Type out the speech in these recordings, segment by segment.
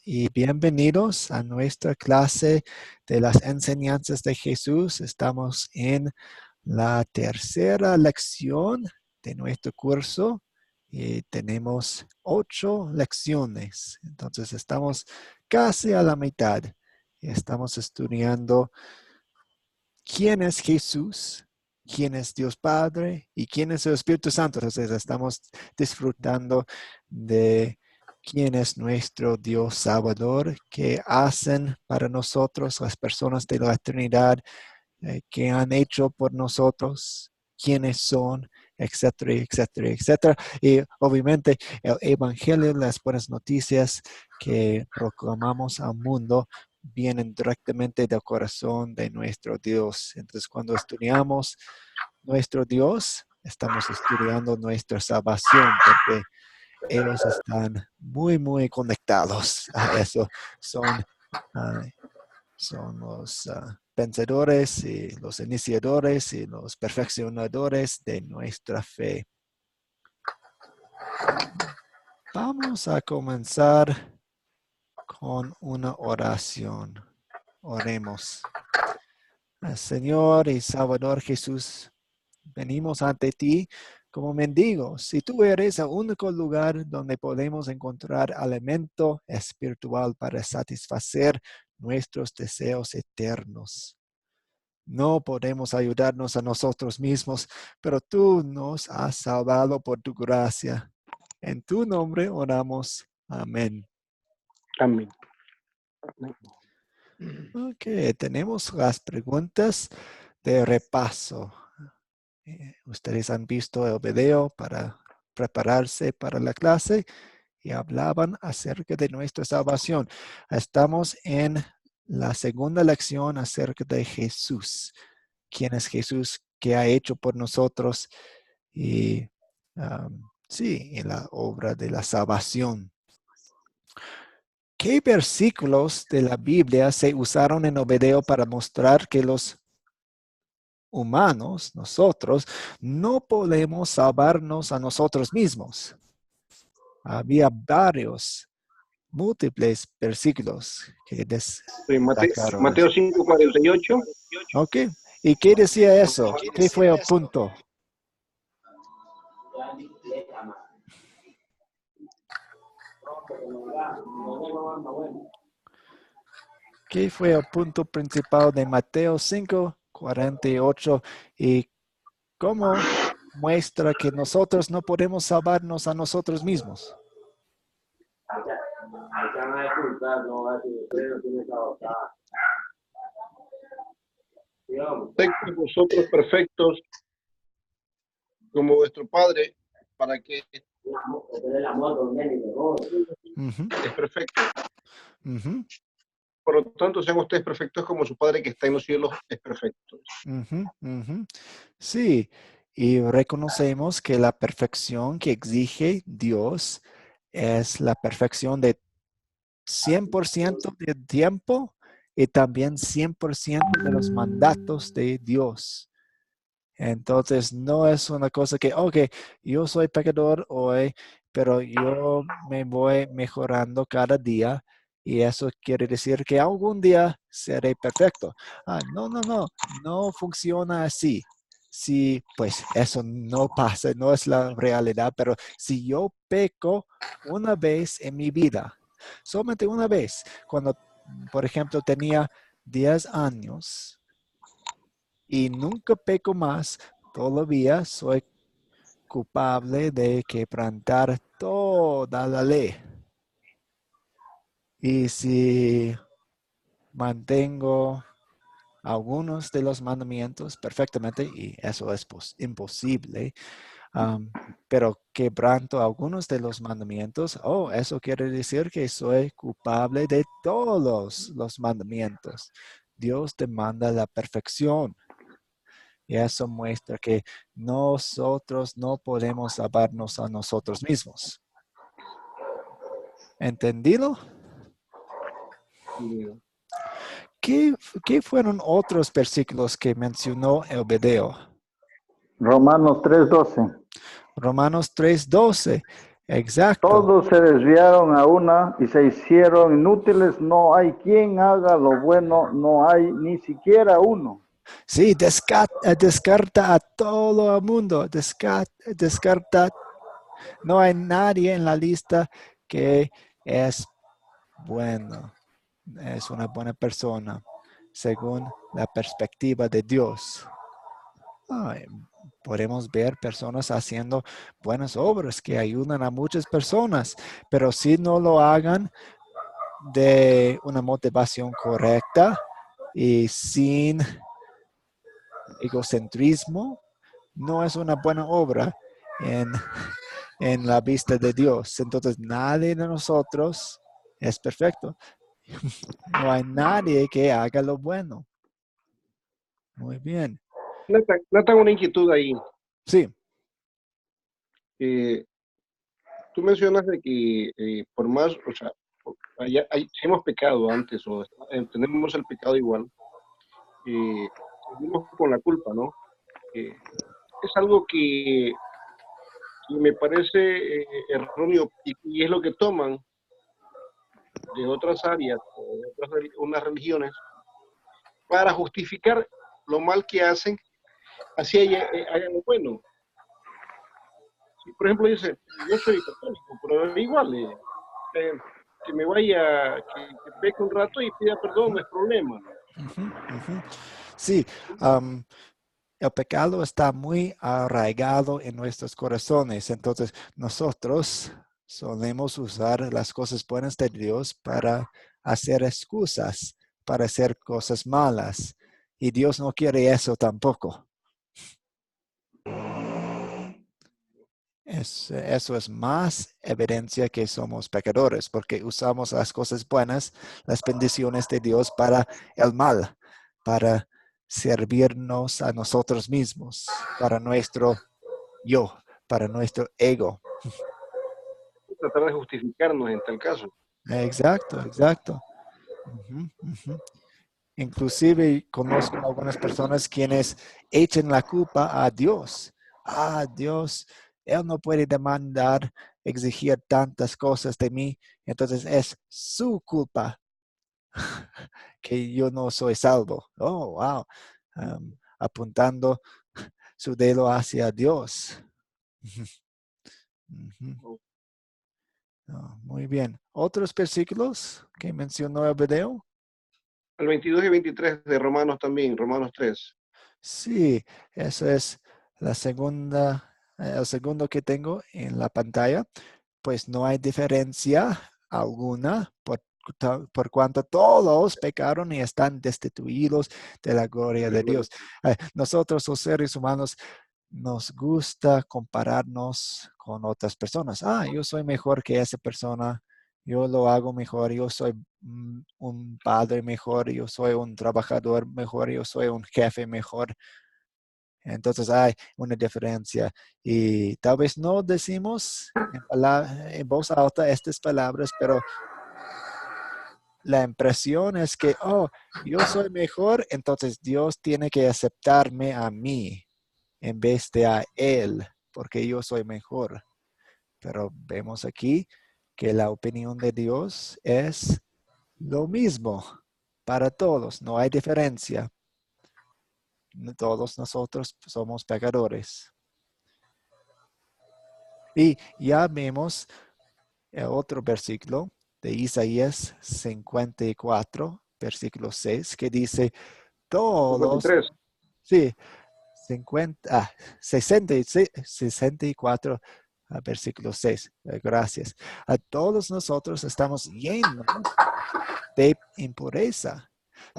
Y bienvenidos a nuestra clase de las enseñanzas de Jesús. Estamos en la tercera lección de nuestro curso y tenemos 8 lecciones. Entonces estamos casi a la mitad. Estamos estudiando quién es Jesús, quién es Dios Padre y quién es el Espíritu Santo. Entonces estamos disfrutando de quién es nuestro Dios Salvador, qué hacen para nosotros las personas de la Trinidad, qué han hecho por nosotros, quiénes son, etcétera, etcétera, etcétera. Y obviamente el Evangelio, las buenas noticias que proclamamos al mundo, vienen directamente del corazón de nuestro Dios. Entonces, cuando estudiamos nuestro Dios, estamos estudiando nuestra salvación, porque ellos están muy, muy conectados a eso. Son, uh, son los pensadores y los iniciadores y los perfeccionadores de nuestra fe. Vamos a comenzar con una oración. Oremos. Señor y Salvador Jesús, venimos ante ti como mendigos. Si tú eres el único lugar donde podemos encontrar alimento espiritual para satisfacer nuestros deseos eternos. No podemos ayudarnos a nosotros mismos, pero tú nos has salvado por tu gracia. En tu nombre oramos. Amén. Amén. Ok, tenemos las preguntas de repaso. Ustedes han visto el video para prepararse para la clase y hablaban acerca de nuestra salvación. Estamos en la segunda lección acerca de Jesús. ¿Quién es Jesús? ¿Qué ha hecho por nosotros? Y sí, en la obra de la salvación. ¿Qué versículos de la Biblia se usaron en el video para mostrar que los humanos, nosotros, no podemos salvarnos a nosotros mismos? Había varios, múltiples versículos que destacaron. Mateo 5:48. Ok, ¿y qué decía eso? ¿Qué fue el punto? ¿Qué fue el punto principal de Mateo 5:48? ¿Y cómo muestra que nosotros no podemos salvarnos a nosotros mismos? Perfectos vosotros perfectos como vuestro Padre, para que es perfecto. Por lo tanto, sean ustedes perfectos como su Padre que está en los cielos es perfecto. Sí, y reconocemos que la perfección que exige Dios es la perfección de 100% del tiempo y también 100% de los mandatos de Dios. Entonces, no es una cosa que, ok, yo soy pecador hoy, pero yo me voy mejorando cada día y eso quiere decir que algún día seré perfecto. No funciona así. Sí, pues eso no pasa, no es la realidad, pero si yo peco una vez en mi vida, solamente una vez, cuando, por ejemplo, tenía 10 años, y nunca peco más, todavía soy culpable de quebrantar toda la ley. Y si mantengo algunos de los mandamientos perfectamente, y eso es imposible, pero quebranto algunos de los mandamientos, eso quiere decir que soy culpable de todos los mandamientos. Dios demanda la perfección. Y eso muestra que nosotros no podemos salvarnos a nosotros mismos. ¿Entendido? ¿Qué fueron otros versículos que mencionó el video? Romanos 3:12. Romanos 3:12. Exacto. Todos se desviaron a una y se hicieron inútiles. No hay quien haga lo bueno, no hay ni siquiera uno. Sí, descarta a todo el mundo. Descarta. No hay nadie en la lista que es bueno, es una buena persona, según la perspectiva de Dios. Ay, podemos ver personas haciendo buenas obras que ayudan a muchas personas, pero si no lo hagan de una motivación correcta y sin egocentrismo, no es una buena obra en, en la vista de Dios. Entonces, nadie de nosotros es perfecto. No hay nadie que haga lo bueno. Muy bien. Nathan, una inquietud ahí. Sí, Eh, Tú mencionas de que por más, o sea, si hemos pecado antes o tenemos el pecado igual, seguimos con la culpa, ¿no? Es algo que me parece erróneo y es lo que toman de otras áreas o de unas religiones para justificar lo mal que hacen, así hagan lo bueno. Si, por ejemplo, dice, yo soy católico, pero igual, eh, que me vaya, que peque un rato y pida perdón, no es problema. ujú, ujú. Sí, el pecado está muy arraigado en nuestros corazones. Entonces, nosotros solemos usar las cosas buenas de Dios para hacer excusas, para hacer cosas malas. Y Dios no quiere eso tampoco. Eso es más evidencia que somos pecadores, porque usamos las cosas buenas, las bendiciones de Dios para el mal, para servirnos a nosotros mismos, para nuestro yo, para nuestro ego. Tratar de justificarnos en tal caso. Exacto, exacto. Ujú, ujú. Inclusive conozco algunas personas quienes echan la culpa a Dios. Ah, Dios, Él no puede demandar, exigir tantas cosas de mí. Entonces es su culpa que yo no soy salvo. Oh, wow. Apuntando su dedo hacia Dios. Ujú. Oh, muy bien. ¿Otros versículos que mencionó el video? El 22 y 23 de Romanos también, Romanos 3. Sí, eso es la segunda, el segundo que tengo en la pantalla. Pues no hay diferencia alguna por cuanto todos pecaron y están destituidos de la gloria de Dios. Nosotros los seres humanos nos gusta compararnos con otras personas. Ah, yo soy mejor que esa persona, yo lo hago mejor, yo soy un padre mejor, yo soy un trabajador mejor, yo soy un jefe mejor. Entonces hay una diferencia y tal vez no decimos en voz alta estas palabras, pero la impresión es que, oh, yo soy mejor, entonces Dios tiene que aceptarme a mí en vez de a Él, porque yo soy mejor. Pero vemos aquí que la opinión de Dios es lo mismo para todos, no hay diferencia. Todos nosotros somos pecadores. Y ya vemos el otro versículo de Isaías 54, versículo 6, que dice, todos, 53. sí, 64, versículo 6, gracias. A todos nosotros estamos llenos de impureza.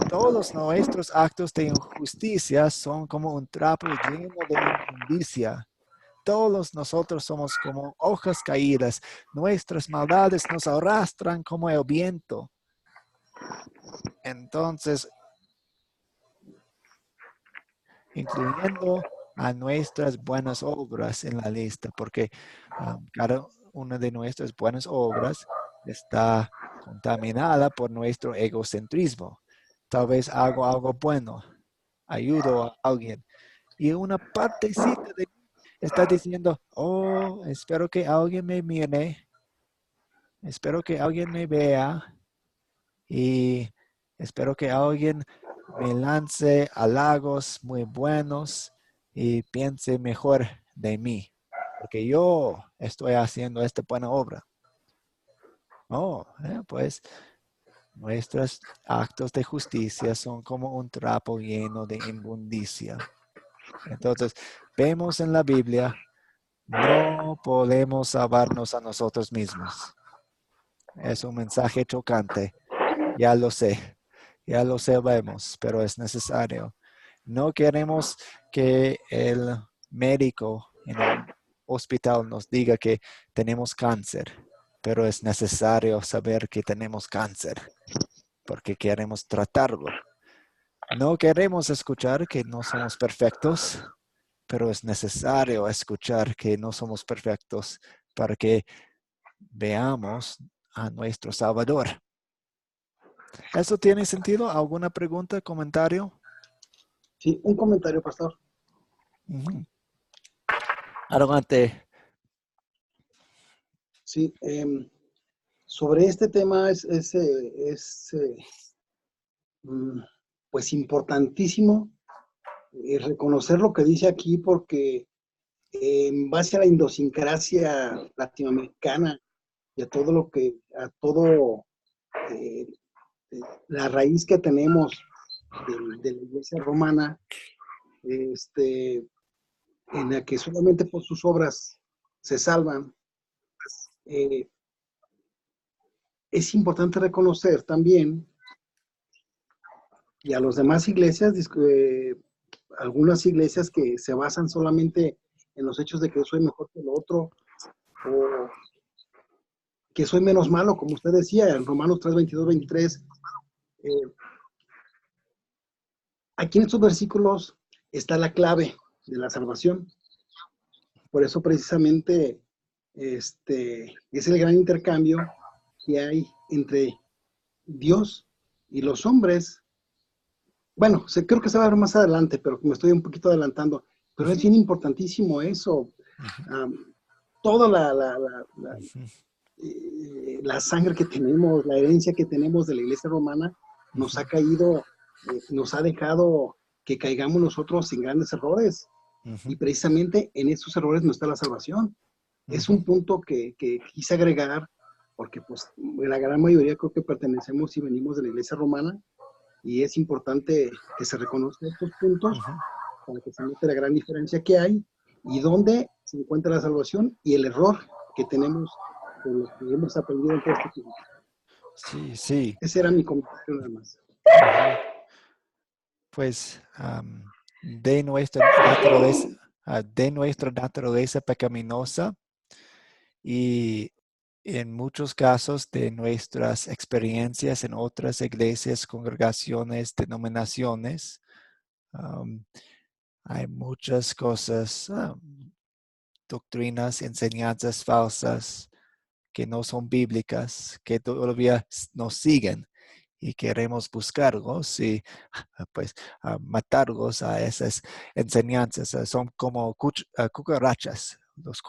Todos nuestros actos de injusticia son como un trapo lleno de inmundicia. Todos nosotros somos como hojas caídas. Nuestras maldades nos arrastran como el viento. Entonces, incluyendo a nuestras buenas obras en la lista, porque cada una de nuestras buenas obras está contaminada por nuestro egocentrismo. Tal vez hago algo bueno, ayudo a alguien. Y una partecita de Está diciendo, oh, espero que alguien me mire, espero que alguien me vea y espero que alguien me lance halagos muy buenos y piense mejor de mí, porque yo estoy haciendo esta buena obra. Oh, pues nuestros actos de justicia son como un trapo lleno de inmundicia. Entonces, vemos en la Biblia, no podemos salvarnos a nosotros mismos. Es un mensaje chocante, ya lo sabemos, pero es necesario. No queremos que el médico en un hospital nos diga que tenemos cáncer, pero es necesario saber que tenemos cáncer porque queremos tratarlo. No queremos escuchar que no somos perfectos, pero es necesario escuchar que no somos perfectos para que veamos a nuestro Salvador. ¿Eso tiene sentido? ¿Alguna pregunta, comentario? Sí, un comentario, pastor. Uh-huh. Adelante. Sí, sobre este tema pues importantísimo reconocer lo que dice aquí porque en base a la idiosincrasia latinoamericana y a todo eh, la raíz que tenemos de la iglesia romana, en la que solamente por sus obras se salvan, es importante reconocer también, y a las demás iglesias, algunas iglesias que se basan solamente en los hechos de que yo soy mejor que el otro, o que soy menos malo, como usted decía, en Romanos 3, 22, 23. Aquí en estos versículos está la clave de la salvación. Por eso precisamente es el gran intercambio que hay entre Dios y los hombres. Bueno, creo que se va a ver más adelante, pero me estoy un poquito adelantando. Pero es bien importantísimo eso. Toda la sangre que tenemos, la herencia que tenemos de la iglesia romana, nos ha caído, nos ha dejado que caigamos nosotros en grandes errores. Y precisamente en esos errores no está la salvación. Es un punto que quise agregar, porque pues la gran mayoría creo que pertenecemos y venimos de la iglesia romana, y es importante que se reconozcan estos puntos para que se note la gran diferencia que hay y dónde se encuentra la salvación y el error que tenemos con lo que hemos aprendido en todo este tiempo. Sí, sí. Ese era mi comentario nada más. Pues de nuestra naturaleza pecaminosa y en muchos casos de nuestras experiencias en otras iglesias, congregaciones, denominaciones, hay muchas cosas, doctrinas, enseñanzas falsas que no son bíblicas, que todavía nos siguen y queremos buscarlos y pues matarlos a esas enseñanzas. Son como cucarachas. Las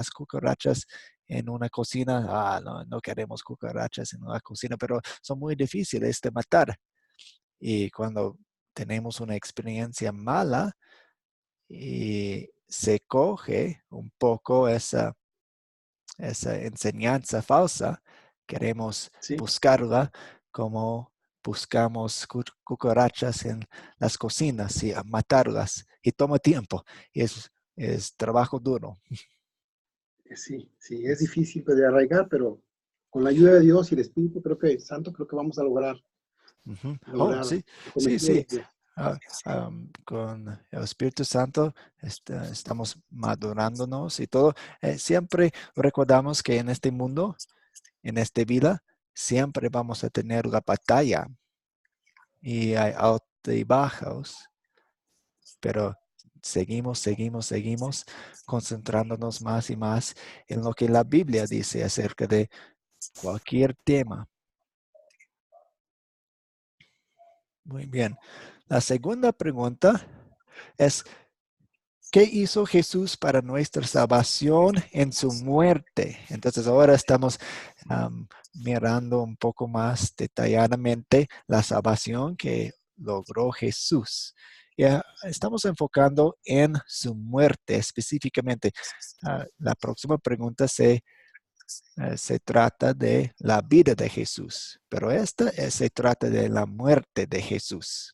cucarachas en una cocina, no queremos cucarachas en una cocina, pero son muy difíciles de matar. Y cuando tenemos una experiencia mala y se coge un poco esa enseñanza falsa, queremos buscarla como buscamos cucarachas en las cocinas y matarlas. Y toma tiempo. Y es trabajo duro. Sí, es difícil de arraigar, pero con la ayuda de Dios y el Espíritu Santo, creo que vamos a lograr. Sí. Con el Espíritu Santo estamos madurándonos y todo. Siempre recordamos que en este mundo, en esta vida, siempre vamos a tener la batalla y hay altos y bajos, pero seguimos concentrándonos más y más en lo que la Biblia dice acerca de cualquier tema. Muy bien. La segunda pregunta es, ¿Qué hizo Jesús para nuestra salvación en su muerte? Entonces ahora estamos mirando un poco más detalladamente la salvación que logró Jesús. Ya estamos enfocando en su muerte específicamente. La próxima pregunta se trata de la vida de Jesús, pero esta se trata de la muerte de Jesús.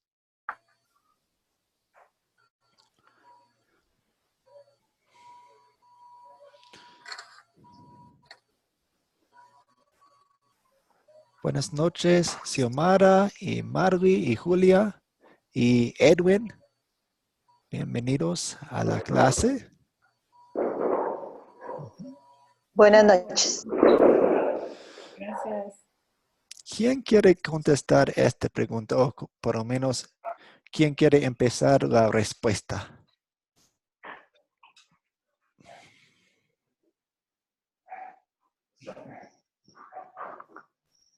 Buenas noches, Xiomara y Margie y Julia y Edwin. Bienvenidos a la clase. Buenas noches. Gracias. ¿Quién quiere contestar esta pregunta? O por lo menos, ¿quién quiere empezar la respuesta?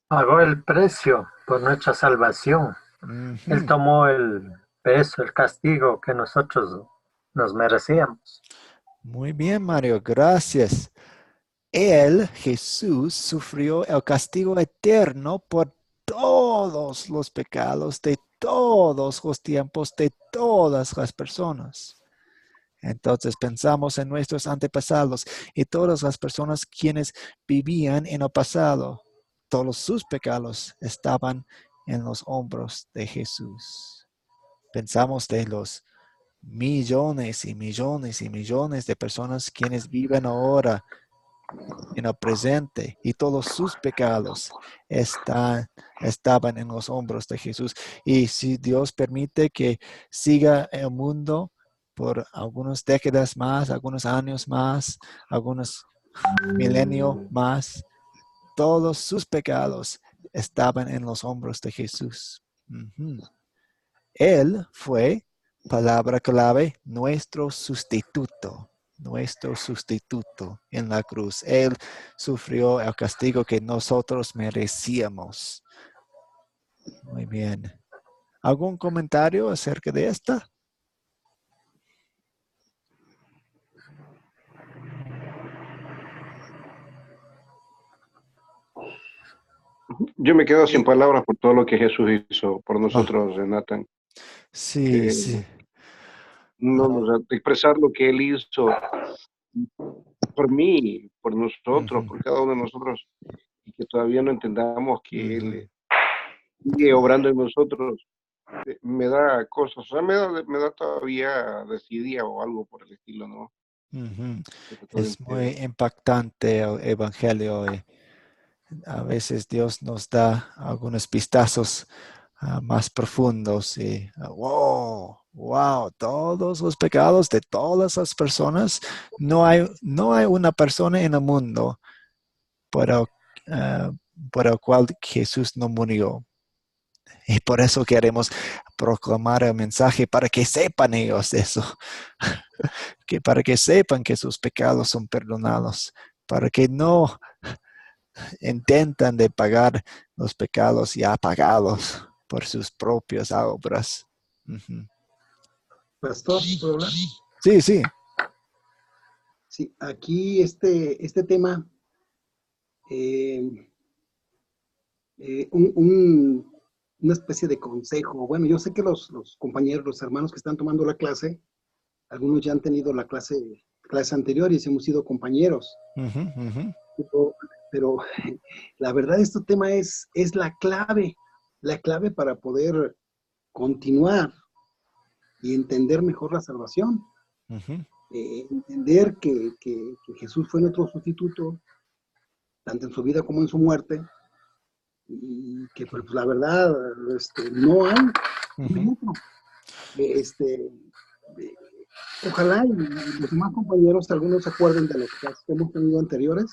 Pagó el precio por nuestra salvación. Él tomó el peso, el castigo que nosotros nos merecíamos. Muy bien, Mario, gracias. Él, Jesús, sufrió el castigo eterno por todos los pecados de todos los tiempos de todas las personas. Entonces pensamos en nuestros antepasados y todas las personas quienes vivían en el pasado. Todos sus pecados estaban en los hombros de Jesús. Pensamos de los millones y millones y millones de personas quienes viven ahora en el presente y todos sus pecados estaban en los hombros de Jesús. Y si Dios permite que siga el mundo por algunas décadas más, algunos años más, algunos milenios más, todos sus pecados estaban en los hombros de Jesús. Él fue, palabra clave, nuestro sustituto en la cruz. Él sufrió el castigo que nosotros merecíamos. Muy bien. ¿Algún comentario acerca de esta? Yo me quedo sin palabras por todo lo que Jesús hizo por nosotros, Nathan. Sí, sí. No, o sea, expresar lo que Él hizo por mí, por nosotros, por cada uno de nosotros, y que todavía no entendamos que Él sigue obrando en nosotros, me da cosas, o sea, me da todavía desidia o algo por el estilo, ¿no? Es muy impactante el Evangelio. A veces Dios nos da algunos vistazos más profundos y wow, todos los pecados de todas las personas. No hay una persona en el mundo por el cual Jesús no murió. Y por eso queremos proclamar el mensaje para que sepan ellos eso. Para que sepan que sus pecados son perdonados. Para que no intentan de pagar los pecados ya pagados por sus propias obras. Pastor, ¿puedo hablar? Sí, sí. Sí, aquí este tema, una especie de consejo. Bueno, yo sé que los compañeros, los hermanos que están tomando la clase, algunos ya han tenido la clase anteriores, hemos sido compañeros. Pero la verdad, este tema es la clave para poder continuar y entender mejor la salvación. Entender que Jesús fue nuestro sustituto, tanto en su vida como en su muerte, y que pues, la verdad no hay otro. Ojalá y los demás compañeros, algunos se acuerden de los que hemos tenido anteriores,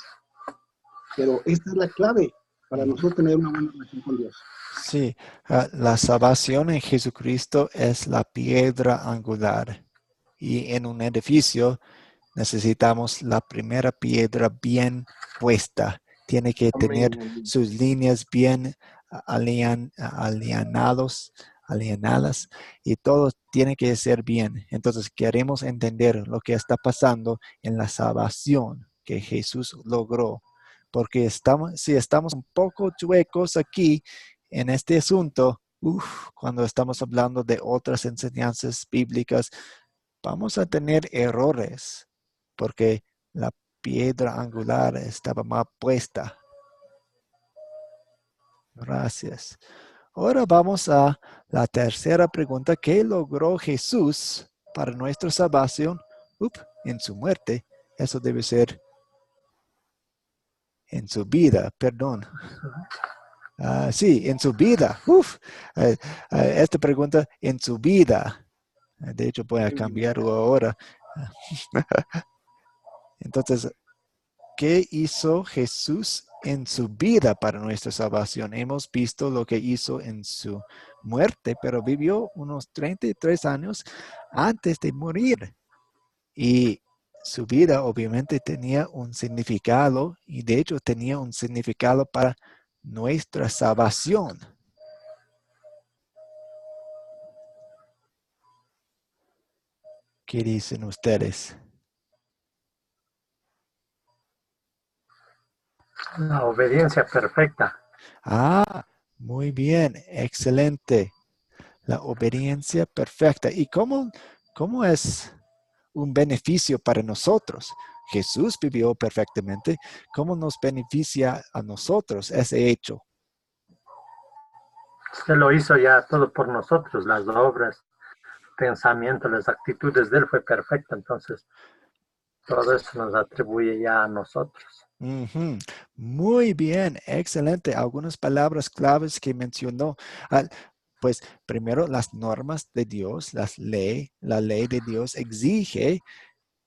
pero esta es la clave para nosotros tener una buena relación con Dios. Sí, la salvación en Jesucristo es la piedra angular. Y en un edificio necesitamos la primera piedra bien puesta. Tiene que tener sus líneas bien alineadas alienadas y todo tiene que ser bien. Entonces queremos entender lo que está pasando en la salvación que Jesús logró. Porque si estamos un poco chuecos aquí en este asunto, cuando estamos hablando de otras enseñanzas bíblicas, vamos a tener errores porque la piedra angular estaba mal puesta. Gracias. Ahora vamos a la tercera pregunta. ¿Qué logró Jesús para nuestra salvación en su muerte? Eso debe ser en su vida, perdón. Sí, en su vida. Esta pregunta, en su vida. De hecho, voy a cambiarlo ahora. Entonces, ¿qué hizo Jesús en su vida para nuestra salvación? Hemos visto lo que hizo en su muerte, pero vivió unos 33 años antes de morir. Y su vida obviamente tenía un significado, y de hecho tenía un significado para nuestra salvación. ¿Qué dicen ustedes? La obediencia perfecta. Muy bien, excelente. La obediencia perfecta. ¿Y cómo es un beneficio para nosotros? Jesús vivió perfectamente. ¿Cómo nos beneficia a nosotros ese hecho? Se lo hizo ya todo por nosotros, las obras, pensamientos, las actitudes de él fue perfecta. Entonces, todo eso nos atribuye ya a nosotros. Muy bien, excelente. Algunas palabras claves que mencionó. Pues primero, las normas de Dios, la ley de Dios exige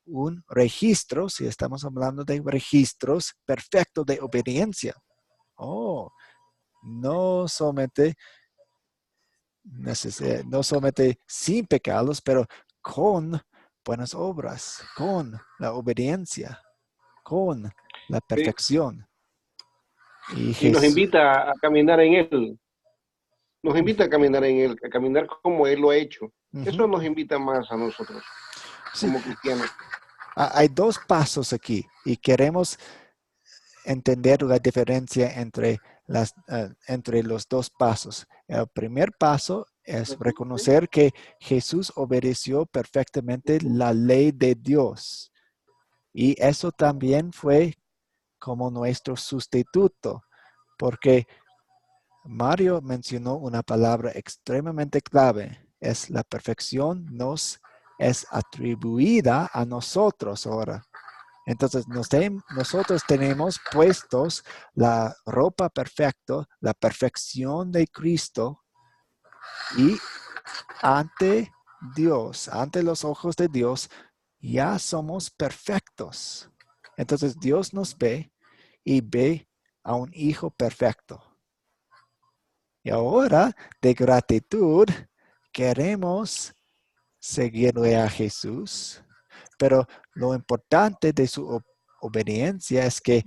un registro, si estamos hablando de registros, perfecto de obediencia. No solamente sin pecados, pero con buenas obras, con la obediencia, con la perfección. Y Y nos Jesús, invita a caminar en Él. Nos invita a caminar en Él, a caminar como Él lo ha hecho. Eso nos invita más a nosotros, sí, como cristianos. hay dos pasos aquí y queremos entender la diferencia entre los dos pasos. El primer paso es reconocer que Jesús obedeció perfectamente la ley de Dios. Y eso también fue como nuestro sustituto, porque Mario mencionó una palabra extremadamente clave. Es la perfección nos es atribuida a nosotros ahora. Entonces, nosotros tenemos puestos la ropa perfecta, la perfección de Cristo, y ante Dios, ante los ojos de Dios, ya somos perfectos. Entonces, Dios nos ve y ve a un hijo perfecto. Y ahora, de gratitud, queremos seguirle a Jesús, pero lo importante de su obediencia es que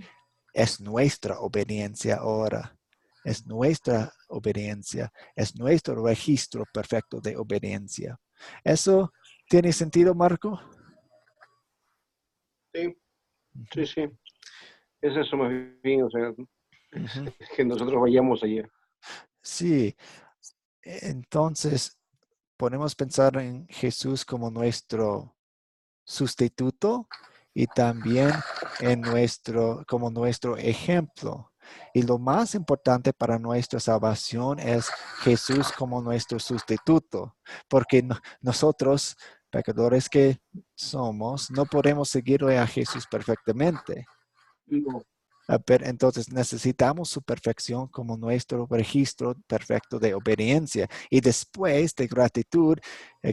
es nuestra obediencia ahora. Es nuestra obediencia. Es nuestro registro perfecto de obediencia. ¿Eso tiene sentido, Marco? Sí, sí, sí. Es eso más bien, o sea, es que nosotros vayamos allá. Sí. Entonces, podemos pensar en Jesús como nuestro sustituto y también como nuestro ejemplo. Y lo más importante para nuestra salvación es Jesús como nuestro sustituto, porque nosotros, pecadores que somos, no podemos seguirle a Jesús perfectamente. No. Pero entonces necesitamos su perfección como nuestro registro perfecto de obediencia. Y después de gratitud,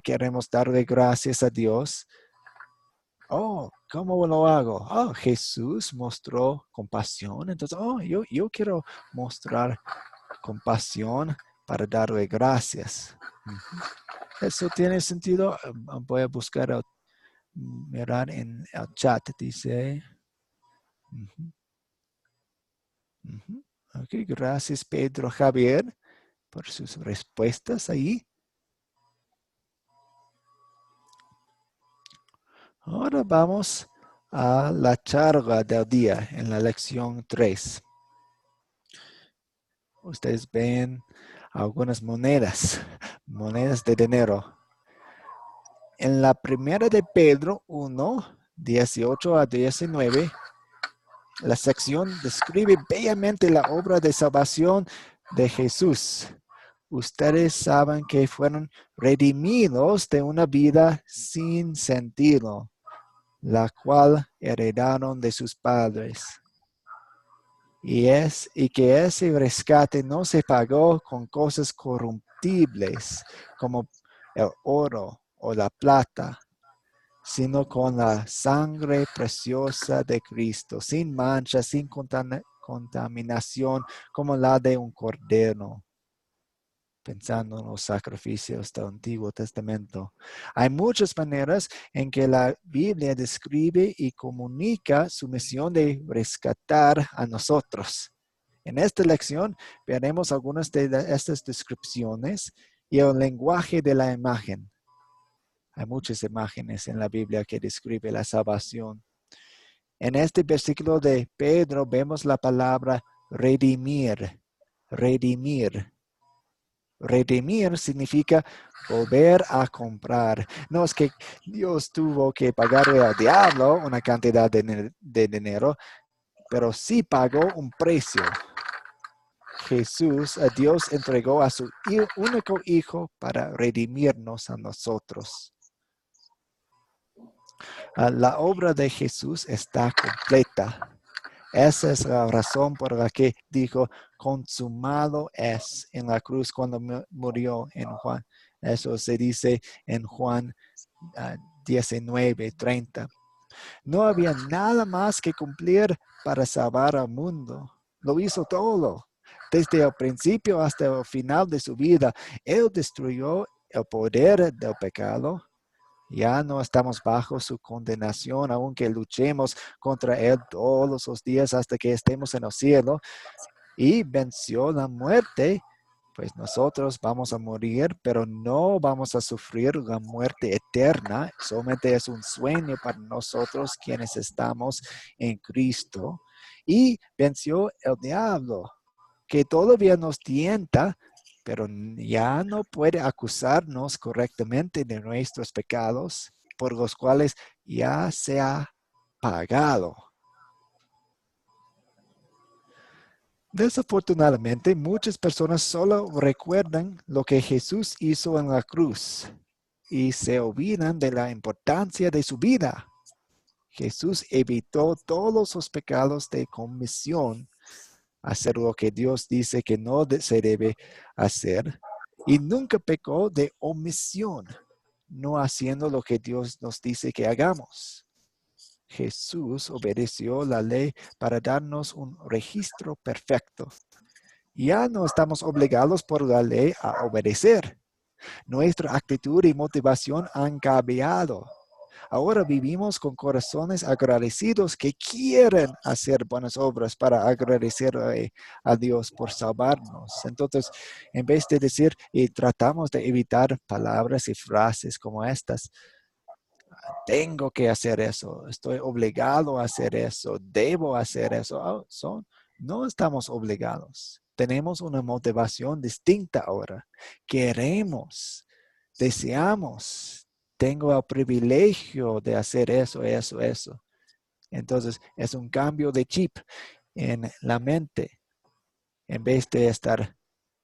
queremos darle gracias a Dios. ¿Cómo lo hago? Jesús mostró compasión. Entonces, yo quiero mostrar compasión para darle gracias. ¿Eso tiene sentido? Voy a buscar, mirar en el chat, dice. Ok, gracias Pedro Javier por sus respuestas ahí. Ahora vamos a la charla del día en la lección 3. Ustedes ven algunas monedas de dinero. En la primera de Pedro 1, 18 a 19, la sección describe bellamente la obra de salvación de Jesús. Ustedes saben que fueron redimidos de una vida sin sentido, la cual heredaron de sus padres. Y que ese rescate no se pagó con cosas corruptibles como el oro o la plata, sino con la sangre preciosa de Cristo, sin mancha, sin contaminación, como la de un cordero. Pensando en los sacrificios del Antiguo Testamento. Hay muchas maneras en que la Biblia describe y comunica su misión de rescatar a nosotros. En esta lección veremos algunas de estas descripciones y el lenguaje de la imagen. Hay muchas imágenes en la Biblia que describe la salvación. En este versículo de Pedro vemos la palabra redimir. Redimir. Redimir significa volver a comprar. No es que Dios tuvo que pagarle al diablo una cantidad de dinero, pero sí pagó un precio. Jesús, a Dios entregó a su único hijo para redimirnos a nosotros. La obra de Jesús está completa. Esa es la razón por la que dijo, consumado es en la cruz cuando murió en Juan. Eso se dice en Juan 19:30. No había nada más que cumplir para salvar al mundo. Lo hizo todo. Desde el principio hasta el final de su vida, Él destruyó el poder del pecado. Ya no estamos bajo su condenación, aunque luchemos contra Él todos los días hasta que estemos en el cielo. Y venció la muerte, pues nosotros vamos a morir, pero no vamos a sufrir la muerte eterna. Solamente es un sueño para nosotros quienes estamos en Cristo. Y venció el diablo, que todavía nos tienta, pero ya no puede acusarnos correctamente de nuestros pecados, por los cuales ya se ha pagado. Desafortunadamente, muchas personas solo recuerdan lo que Jesús hizo en la cruz y se olvidan de la importancia de su vida. Jesús evitó todos los pecados de comisión, hacer lo que Dios dice que no se debe hacer, y nunca pecó de omisión, no haciendo lo que Dios nos dice que hagamos. Jesús obedeció la ley para darnos un registro perfecto. Ya no estamos obligados por la ley a obedecer. Nuestra actitud y motivación han cambiado. Ahora vivimos con corazones agradecidos que quieren hacer buenas obras para agradecer a Dios por salvarnos. Entonces, en vez de decir y tratamos de evitar palabras y frases como estas, tengo que hacer eso, estoy obligado a hacer eso, debo hacer eso. No estamos obligados. Tenemos una motivación distinta ahora. Queremos, deseamos, tengo el privilegio de hacer eso. Entonces, es un cambio de chip en la mente. En vez de estar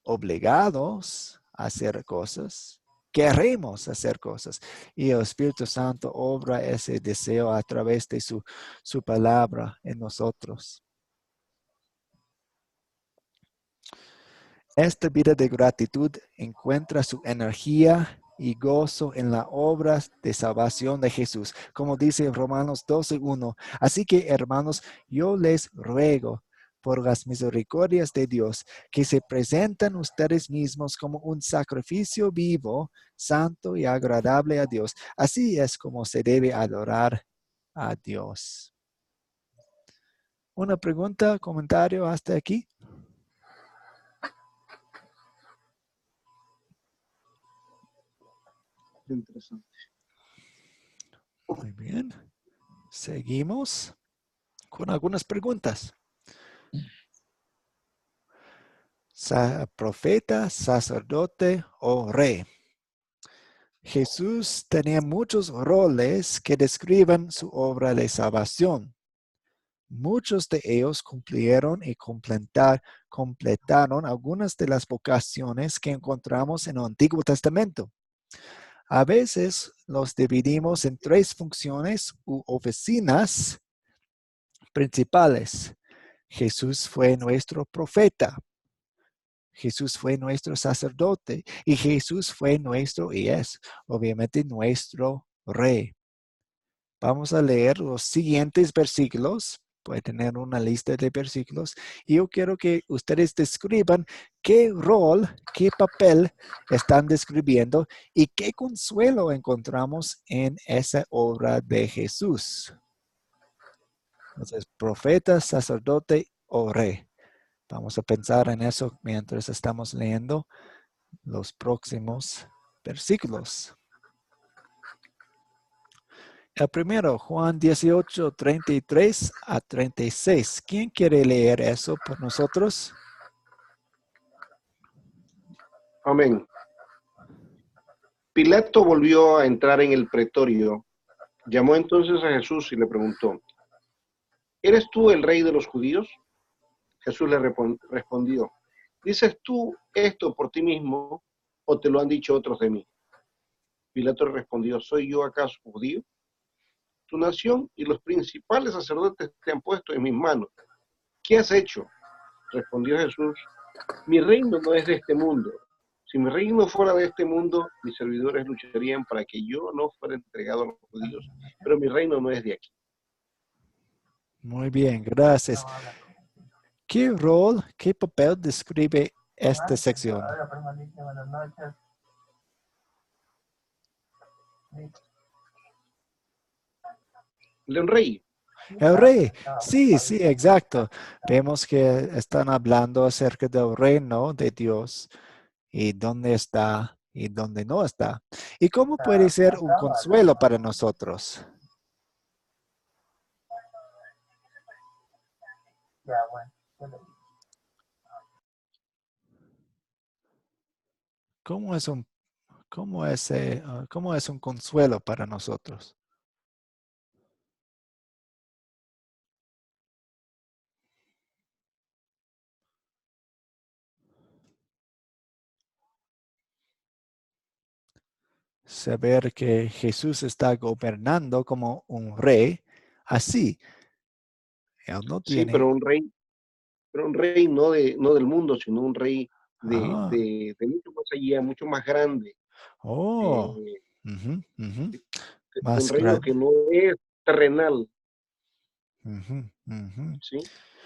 obligados a hacer cosas, queremos hacer cosas. Y el Espíritu Santo obra ese deseo a través de su palabra en nosotros. Esta vida de gratitud encuentra su energía y gozo en la obra de salvación de Jesús, como dice en Romanos 12:1. Así que, hermanos, yo les ruego por las misericordias de Dios, que se presentan ustedes mismos como un sacrificio vivo, santo y agradable a Dios. Así es como se debe adorar a Dios. ¿Una pregunta, comentario hasta aquí? Interesante. Muy bien. Seguimos con algunas preguntas. Profeta, sacerdote o rey. Jesús tenía muchos roles que describen su obra de salvación. Muchos de ellos cumplieron y completaron algunas de las vocaciones que encontramos en el Antiguo Testamento. A veces los dividimos en 3 funciones u oficinas principales. Jesús fue nuestro profeta. Jesús fue nuestro sacerdote y Jesús fue nuestro y es obviamente nuestro rey. Vamos a leer los siguientes versículos. Puede tener una lista de versículos y yo quiero que ustedes describan qué rol, qué papel están describiendo y qué consuelo encontramos en esa obra de Jesús. Entonces, profeta, sacerdote o rey. Vamos a pensar en eso mientras estamos leyendo los próximos versículos. El primero, Juan 18, 33 a 36. ¿Quién quiere leer eso por nosotros? Amén. Pilato volvió a entrar en el pretorio. Llamó entonces a Jesús y le preguntó, ¿eres tú el rey de los judíos? Jesús le respondió, ¿dices tú esto por ti mismo o te lo han dicho otros de mí? Pilato respondió, ¿soy yo acaso judío? Tu nación y los principales sacerdotes te han puesto en mis manos. ¿Qué has hecho? Respondió Jesús, mi reino no es de este mundo. Si mi reino fuera de este mundo, mis servidores lucharían para que yo no fuera entregado a los judíos, pero mi reino no es de aquí. Muy bien, gracias. ¿Qué rol, qué papel describe esta sección? El rey. El rey, sí, exacto. Vemos que están hablando acerca del reino de Dios y dónde está y dónde no está. ¿Y cómo puede ser un consuelo para nosotros? ¿Cómo es un consuelo para nosotros? Saber que Jesús está gobernando como un rey, así. Él no Sí, tiene. pero un rey no del mundo, sino un rey Ah, de mucho más allá, mucho más grande. oh, Eh, ujú, ujú, un más reino grande. que no es terrenal, Ujú, ujú. ¿sí?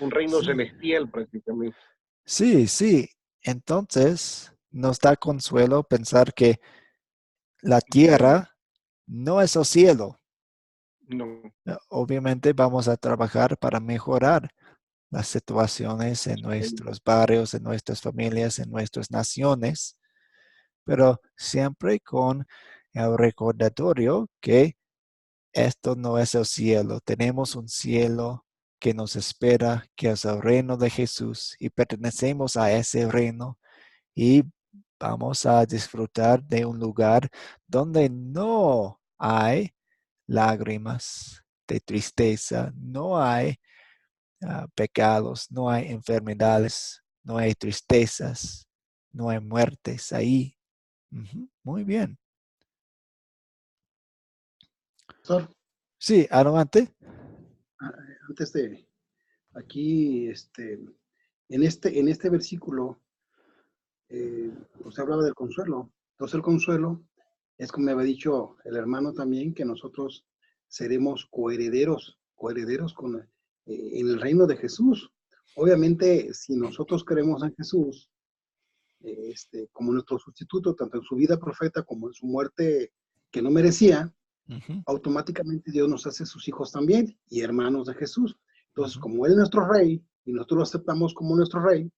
Un reino Sí. celestial prácticamente. Sí. Entonces, nos da consuelo pensar que la tierra no es el cielo. No, Obviamente vamos a trabajar para mejorar las situaciones en nuestros barrios, en nuestras familias, en nuestras naciones, pero siempre con el recordatorio que esto no es el cielo. Tenemos un cielo que nos espera, que es el reino de Jesús y pertenecemos a ese reino y vamos a disfrutar de un lugar donde no hay lágrimas de tristeza, no hay pecados, no hay enfermedades, no hay tristezas, no hay muertes ahí. Muy bien. Pastor, Sí, adelante. antes de aquí, en este versículo, usted hablaba del consuelo. Entonces el consuelo es como me había dicho el hermano también, que nosotros seremos coherederos en el reino de Jesús. Obviamente, si nosotros creemos en Jesús, como nuestro sustituto, tanto en su vida profeta como en su muerte que no merecía, Ujú, automáticamente Dios nos hace sus hijos también y hermanos de Jesús. Entonces, ujú. como Él es nuestro rey y nosotros lo aceptamos como nuestro rey,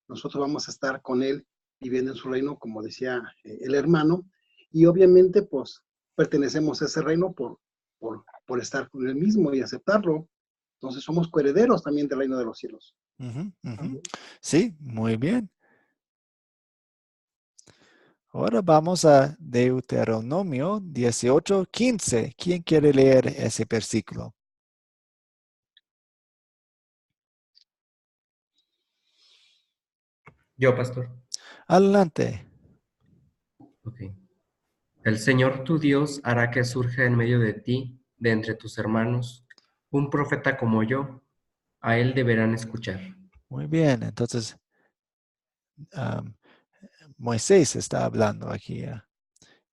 nosotros vamos a estar con Él viviendo en su reino, como decía el hermano, y obviamente, pues, pertenecemos a ese reino por estar con él mismo y aceptarlo. Entonces somos coherederos también del reino de los cielos. Sí, muy bien. Ahora vamos a Deuteronomio 18:15. ¿Quién quiere leer ese versículo? Yo, pastor. Adelante. Ok. El Señor tu Dios hará que surja en medio de ti, de entre tus hermanos, un profeta como yo. A él deberán escuchar. Muy bien. Entonces, Moisés está hablando aquí.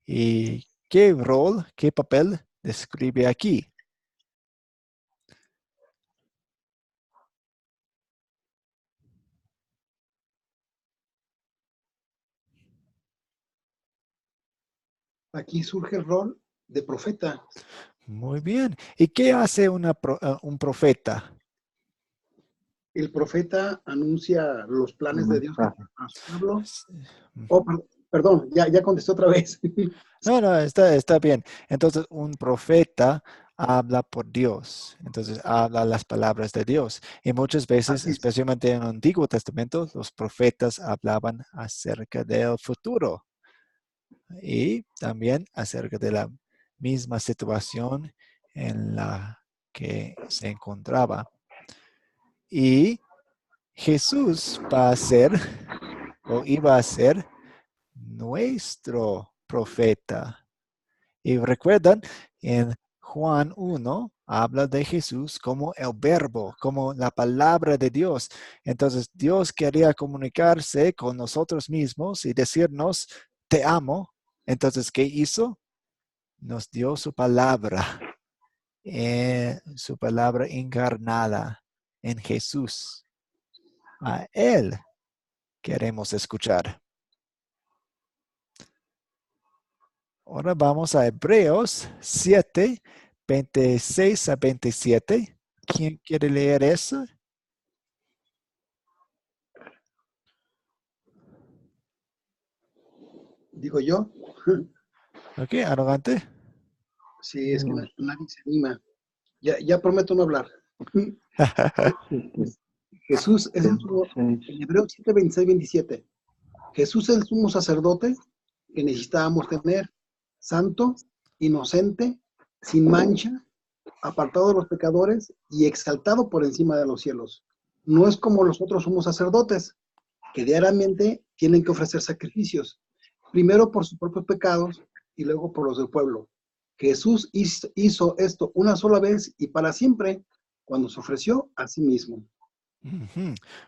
¿Y qué rol, qué papel describe aquí? Aquí surge el rol de profeta. Muy bien. ¿Y qué hace un profeta? El profeta anuncia los planes de Dios a su pueblo. Ujú. Perdón, ya contesté otra vez. No, está bien. Entonces, un profeta habla por Dios. Entonces, habla las palabras de Dios. Y muchas veces, Así es. especialmente en el Antiguo Testamento, los profetas hablaban acerca del futuro y también acerca de la misma situación en la que se encontraba. Y Jesús va a ser o iba a ser nuestro profeta. Y recuerdan, en Juan 1 habla de Jesús como el verbo, como la palabra de Dios. Entonces Dios quería comunicarse con nosotros mismos y decirnos, te amo. Entonces, ¿qué hizo? Nos dio su palabra encarnada en Jesús. A Él queremos escuchar. Ahora vamos a Hebreos 7, 26 a 27. ¿Quién quiere leer eso? Digo yo. Ok, adelante. Sí, es que nadie se anima. Ya prometo no hablar. Jesús es el sumo, en Hebreos 7, 26, 27. Jesús es el sumo sacerdote que necesitábamos tener, santo, inocente, sin mancha, apartado de los pecadores y exaltado por encima de los cielos. No es como los otros sumos sacerdotes, que diariamente tienen que ofrecer sacrificios, primero por sus propios pecados y luego por los del pueblo. Jesús hizo esto una sola vez y para siempre, cuando se ofreció a sí mismo.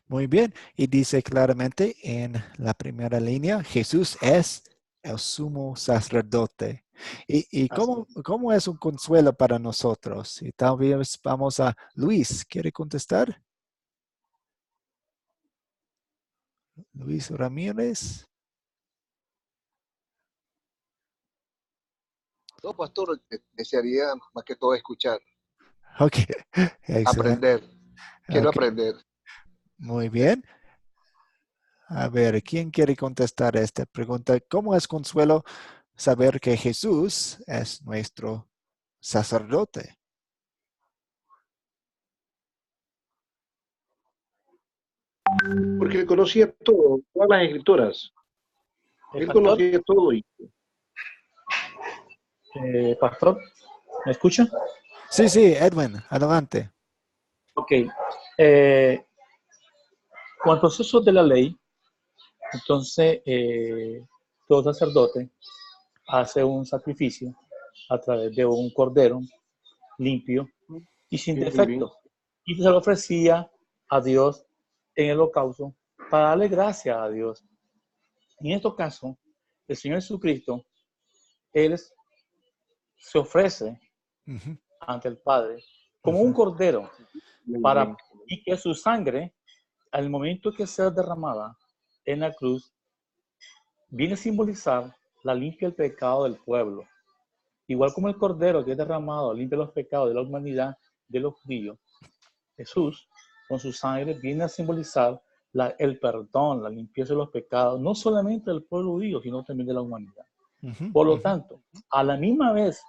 Muy bien. Y dice claramente en la primera línea, Jesús es el sumo sacerdote. ¿Y cómo es un consuelo para nosotros? Y tal vez vamos a Luis. ¿Quiere contestar? Luis Ramírez. No, pastor, desearía más que todo escuchar, Ok, excelente. aprender. Quiero Okay. aprender. Muy bien. A ver, ¿quién quiere contestar a esta pregunta? ¿Cómo es consuelo saber que Jesús es nuestro sacerdote? Porque él conocía todo, todas las escrituras. Él Pastor, conocía todo. pastor, ¿me escucha? Sí, Edwin, adelante. Ok. Con el proceso de la ley, entonces todo sacerdote hace un sacrificio a través de un cordero limpio y sin defecto. Y se lo ofrecía a Dios en el holocausto para darle gracias a Dios. En estos casos, el Señor Jesucristo, Él se ofrece ante el Padre como un cordero y que su sangre, al momento que sea derramada en la cruz, viene a simbolizar la limpia del pecado del pueblo. Igual como el cordero que es derramado limpia los pecados de la humanidad de los judíos, Jesús con su sangre viene a simbolizar el perdón, la limpieza de los pecados, no solamente del pueblo judío, sino también de la humanidad. Por lo tanto, a la misma vez,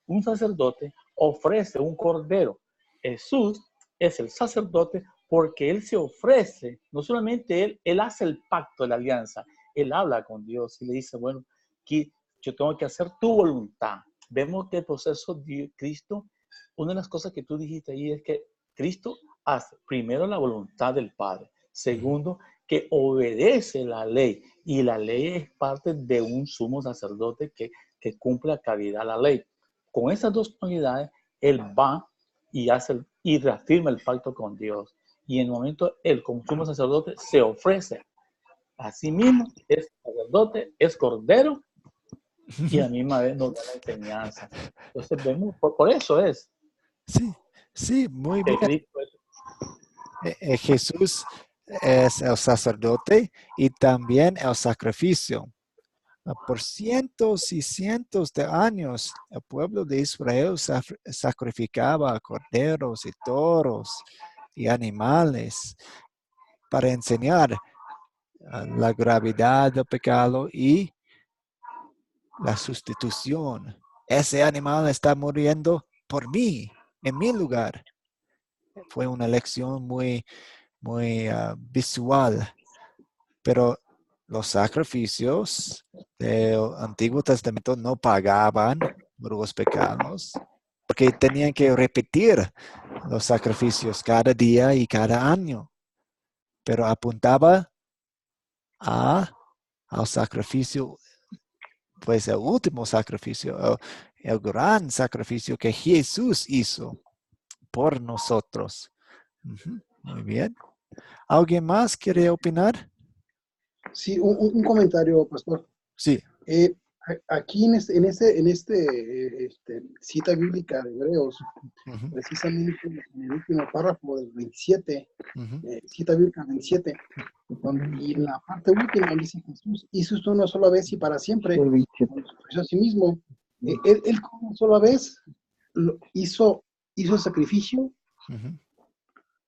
un sacerdote ofrece un cordero. Jesús es el sacerdote porque Él se ofrece, no solamente Él hace el pacto de la alianza, Él habla con Dios y le dice, bueno, aquí yo tengo que hacer tu voluntad. Vemos que el proceso de Cristo, una de las cosas que tú dijiste ahí es que Cristo hace primero la voluntad del Padre, segundo, que obedece la ley, y la ley es parte de un sumo sacerdote que cumple a cabalidad la ley. Con esas dos cualidades, Él va y reafirma el pacto con Dios. Y en el momento, Él como sumo sacerdote se ofrece a sí mismo, es sacerdote, es cordero, y a la misma vez nos da la enseñanza. Entonces vemos, por eso es. Sí, muy bien. Cristo es. Jesús es el sacerdote y también el sacrificio. Por cientos y cientos de años, el pueblo de Israel sacrificaba corderos y toros y animales para enseñar la gravedad del pecado y la sustitución. Ese animal está muriendo por mí, en mi lugar. Fue una lección muy visual, pero los sacrificios del Antiguo Testamento no pagaban por los pecados, porque tenían que repetir los sacrificios cada día y cada año, pero apuntaba al sacrificio, pues el último sacrificio, el gran sacrificio que Jesús hizo por nosotros. Muy bien. ¿Alguien más quiere opinar? Sí, un comentario, pastor. Sí. Aquí en este cita bíblica de Hebreos, precisamente en el último párrafo del 27, cita bíblica 27, y en la parte última dice Jesús hizo esto una sola vez y para siempre, a sí mismo. Él una sola vez hizo el sacrificio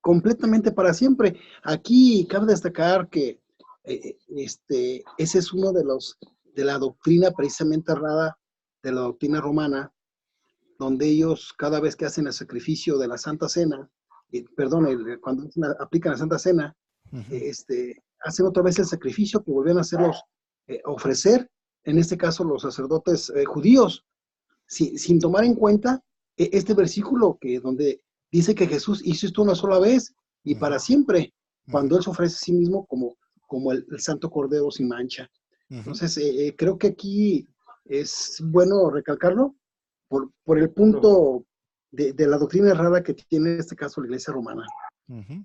completamente para siempre. Aquí cabe destacar que ese es uno de la doctrina precisamente errada, de la doctrina romana, donde ellos cada vez que hacen el sacrificio de la Santa Cena, cuando aplican la Santa Cena, hacen otra vez el sacrificio que volvían a hacerlos ofrecer, en este caso los sacerdotes judíos, sin tomar en cuenta este versículo donde dice que Jesús hizo esto una sola vez y para siempre, cuando Él se ofrece a sí mismo como el Santo Cordero sin mancha. Entonces, creo que aquí es bueno recalcarlo por el punto de la doctrina errada que tiene en este caso la Iglesia Romana.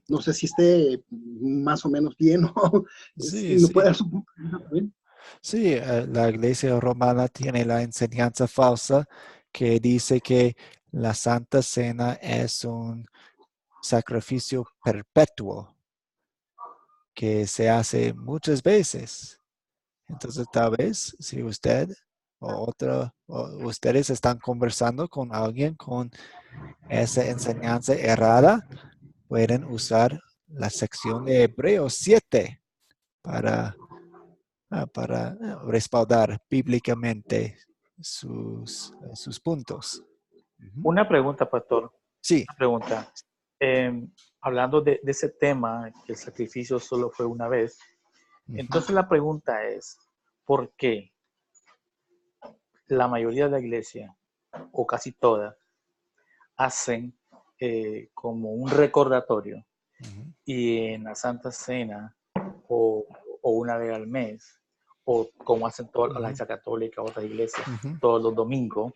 No sé si esté más o menos bien o Sí, no sí. puede dar su punto de vista también. Sí, la Iglesia Romana tiene la enseñanza falsa que dice que la Santa Cena es un sacrificio perpetuo que se hace muchas veces. Entonces, tal vez si usted o ustedes están conversando con alguien con esa enseñanza errada, pueden usar la sección de Hebreos 7 para respaldar bíblicamente sus puntos. Una pregunta, pastor. Sí. Una pregunta. Hablando de ese tema, que el sacrificio solo fue una vez, entonces la pregunta es, ¿por qué la mayoría de la iglesia, o casi todas, hacen como un recordatorio y en la Santa Cena o una vez al mes, o como hacen todas las iglesias católicas, otras iglesias, todos los domingos,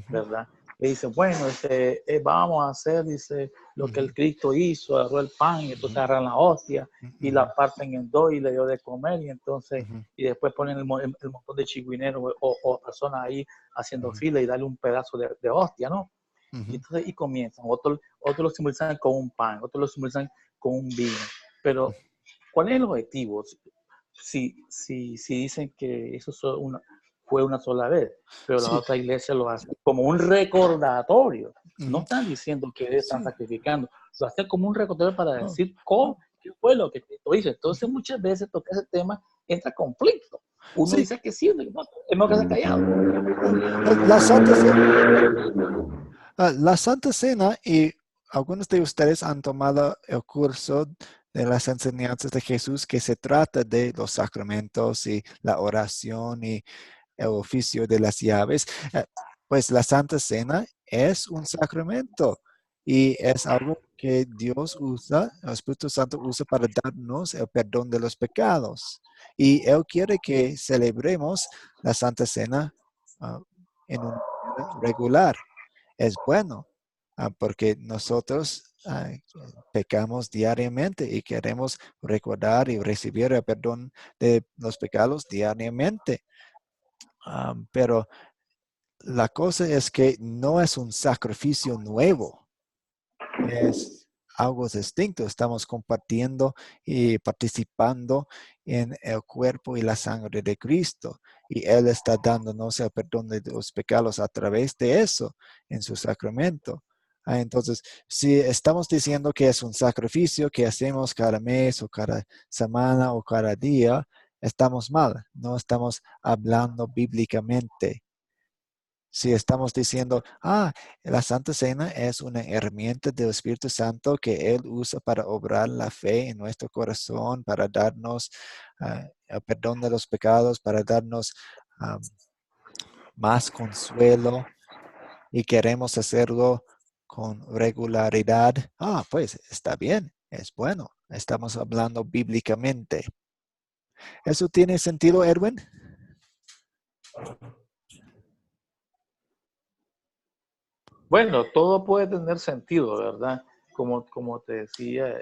¿verdad? Le dicen, bueno, vamos a hacer, dice, lo que el Cristo hizo, agarró el pan y entonces agarran la hostia y la parten en dos y le dio de comer y entonces, y después ponen el montón de chigüineros o personas ahí haciendo fila y darle un pedazo de hostia, ¿no? Y entonces, y comienzan, otros lo simbolizan con un pan, otros lo simbolizan con un vino, pero ¿cuál es el objetivo? Si dicen que eso fue una sola vez, pero las otras iglesias lo hacen como un recordatorio. No están diciendo que están sacrificando, lo hacen como un recordatorio para decir qué fue lo que Cristo hizo. Entonces muchas veces tocar ese tema entra conflicto. Uno dice que sí, es mejor que se callado. La Santa La Santa Cena, y algunos de ustedes han tomado el curso de las enseñanzas de Jesús que se trata de los sacramentos y la oración y el oficio de las llaves. Pues la Santa Cena es un sacramento y es algo que Dios usa, el Espíritu Santo usa para darnos el perdón de los pecados. Y Él quiere que celebremos la Santa Cena en una manera regular. Es bueno, porque nosotros pecamos diariamente y queremos recordar y recibir el perdón de los pecados diariamente. Pero la cosa es que no es un sacrificio nuevo, es algo distinto. Estamos compartiendo y participando en el cuerpo y la sangre de Cristo. Y Él está dándonos el perdón de los pecados a través de eso en su sacramento. Entonces, si estamos diciendo que es un sacrificio que hacemos cada mes o cada semana o cada día, estamos mal. No estamos hablando bíblicamente. Si estamos diciendo, la Santa Cena es una herramienta del Espíritu Santo que Él usa para obrar la fe en nuestro corazón, para darnos el perdón de los pecados, para darnos más consuelo y queremos hacerlo con regularidad, pues está bien, es bueno. Estamos hablando bíblicamente. ¿Eso tiene sentido, Edwin? Bueno, todo puede tener sentido, ¿verdad? Como te decía,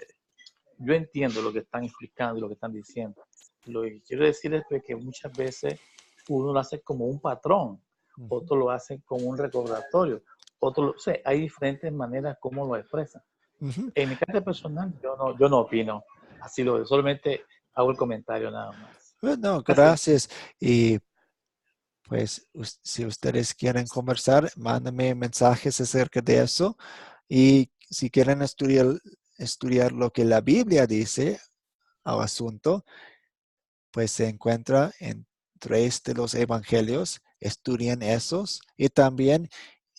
yo entiendo lo que están explicando y lo que están diciendo. Lo que quiero decir es que muchas veces uno lo hace como un patrón, otro lo hace como un recordatorio, hay diferentes maneras como lo expresan. En mi caso personal, yo no opino así, solamente hago el comentario nada más. Bueno, gracias. Y pues si ustedes quieren conversar, mándenme mensajes acerca de eso. Y si quieren estudiar lo que la Biblia dice al asunto, pues se encuentra en 3 de los evangelios. Estudien esos. Y también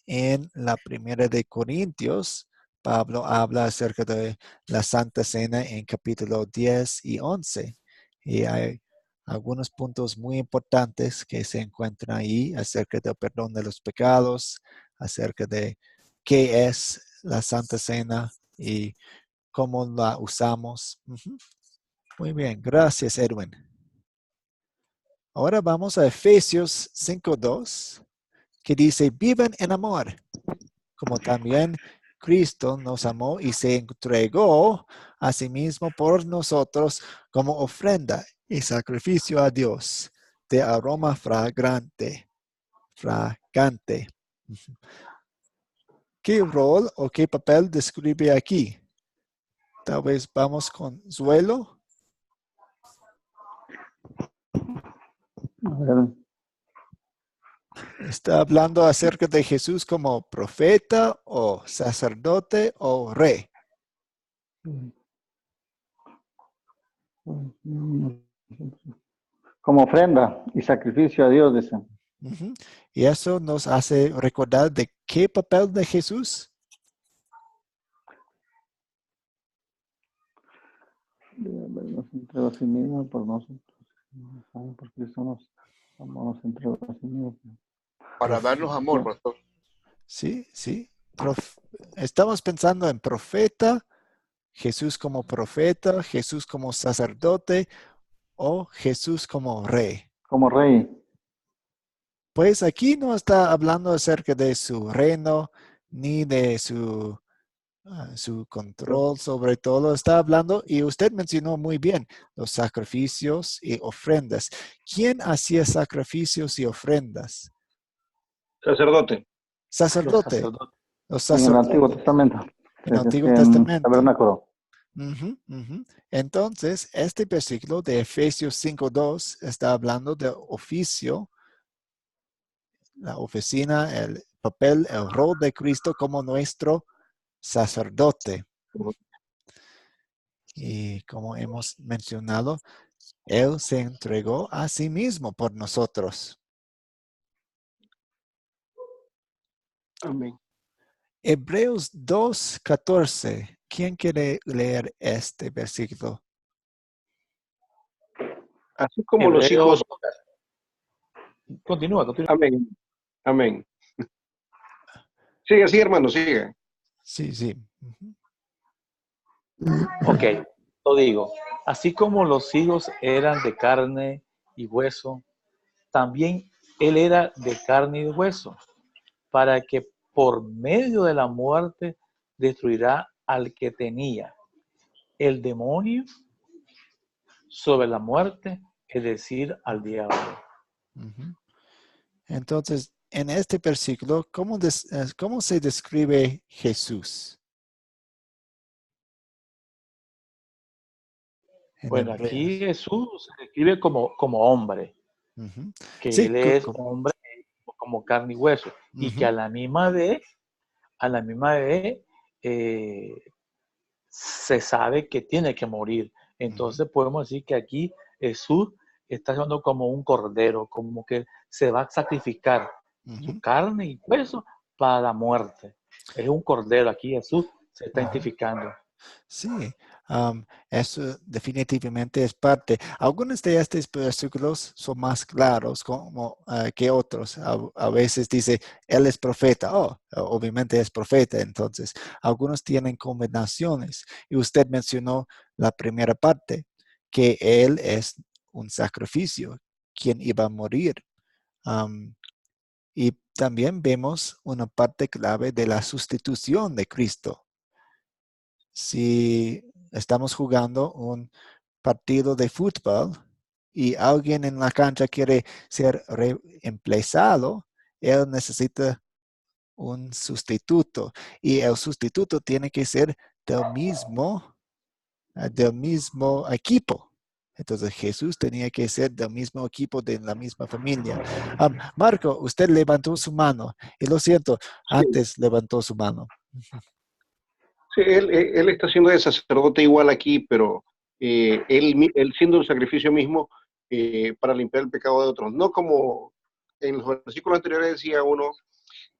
en la primera de Corintios, Pablo habla acerca de la Santa Cena en capítulo 10 y 11. Y hay algunos puntos muy importantes que se encuentran ahí acerca del perdón de los pecados, acerca de qué es la Santa Cena y cómo la usamos. Muy bien, gracias, Edwin. Ahora vamos a Efesios 5:2, que dice, vivan en amor, como también Cristo nos amó y se entregó a sí mismo por nosotros como ofrenda y sacrificio a Dios de aroma fragante. ¿Qué rol o qué papel describe aquí? Tal vez vamos con Zuelo. A ver. ¿Está hablando acerca de Jesús como profeta o sacerdote o rey? Como ofrenda y sacrificio a Dios, dice. Y eso nos hace recordar de qué papel de Jesús. Nos entregó a sí mismo por nosotros. Por Cristo nos entregó a sí mismo. Para darnos amor, pastor. Sí. Estamos pensando en profeta, Jesús como profeta, Jesús como sacerdote o Jesús como rey. Como rey. Pues aquí no está hablando acerca de su reino ni de su control sobre todo. Está hablando, y usted mencionó muy bien, los sacrificios y ofrendas. ¿Quién hacía sacrificios y ofrendas? Sacerdote. Sacerdote. Los En el Antiguo sacerdotes. Testamento. En el Antiguo En Testamento. tabernáculo. Entonces, este versículo de Efesios 5:2 está hablando de oficio, la oficina, el papel, el rol de Cristo como nuestro sacerdote. Y como hemos mencionado, Él se entregó a sí mismo por nosotros. Amén. Hebreos 2:14. ¿Quién quiere leer este versículo? Así como los hijos. Continúa. Amén. Amén. Sigue, sí, hermano, sigue. Sí. Ok, lo digo. Así como los hijos eran de carne y hueso, también él era de carne y de hueso, para que por medio de la muerte destruirá al que tenía el demonio sobre la muerte, es decir, al diablo. Entonces, en este versículo, ¿cómo se describe Jesús? Bueno, aquí Jesús se describe como hombre, que sí, él es hombre como carne y hueso, y que a la misma vez, se sabe que tiene que morir. Entonces podemos decir que aquí Jesús está siendo como un cordero, como que se va a sacrificar su carne y hueso para la muerte. Es un cordero, aquí Jesús se está identificando. Sí, eso definitivamente es parte. Algunos de estos versículos son más claros que otros. A veces dice, él es profeta. Obviamente es profeta. Entonces, algunos tienen combinaciones. Y usted mencionó la primera parte, que él es un sacrificio, quien iba a morir. Y también vemos una parte clave de la sustitución de Cristo. Si estamos jugando un partido de fútbol y alguien en la cancha quiere ser reemplazado, él necesita un sustituto y el sustituto tiene que ser del mismo equipo. Entonces Jesús tenía que ser del mismo equipo, de la misma familia. Marco, usted levantó su mano y lo siento, antes levantó su mano. Sí, él está siendo de sacerdote igual aquí, pero él siendo un sacrificio mismo para limpiar el pecado de otros. No como en los versículos anteriores decía uno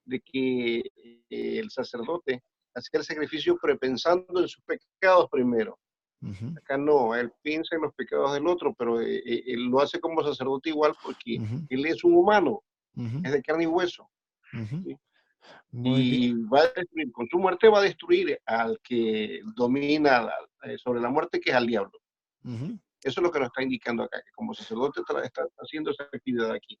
de que el sacerdote hacía el sacrificio pensando en sus pecados primero. Acá no, él piensa en los pecados del otro, pero él lo hace como sacerdote igual porque él es un humano, es de carne y hueso. ¿Sí? Y va a destruir, con su muerte va a destruir al que domina sobre la muerte, que es al diablo. Eso es lo que nos está indicando acá, que como sacerdote está haciendo esa actividad aquí.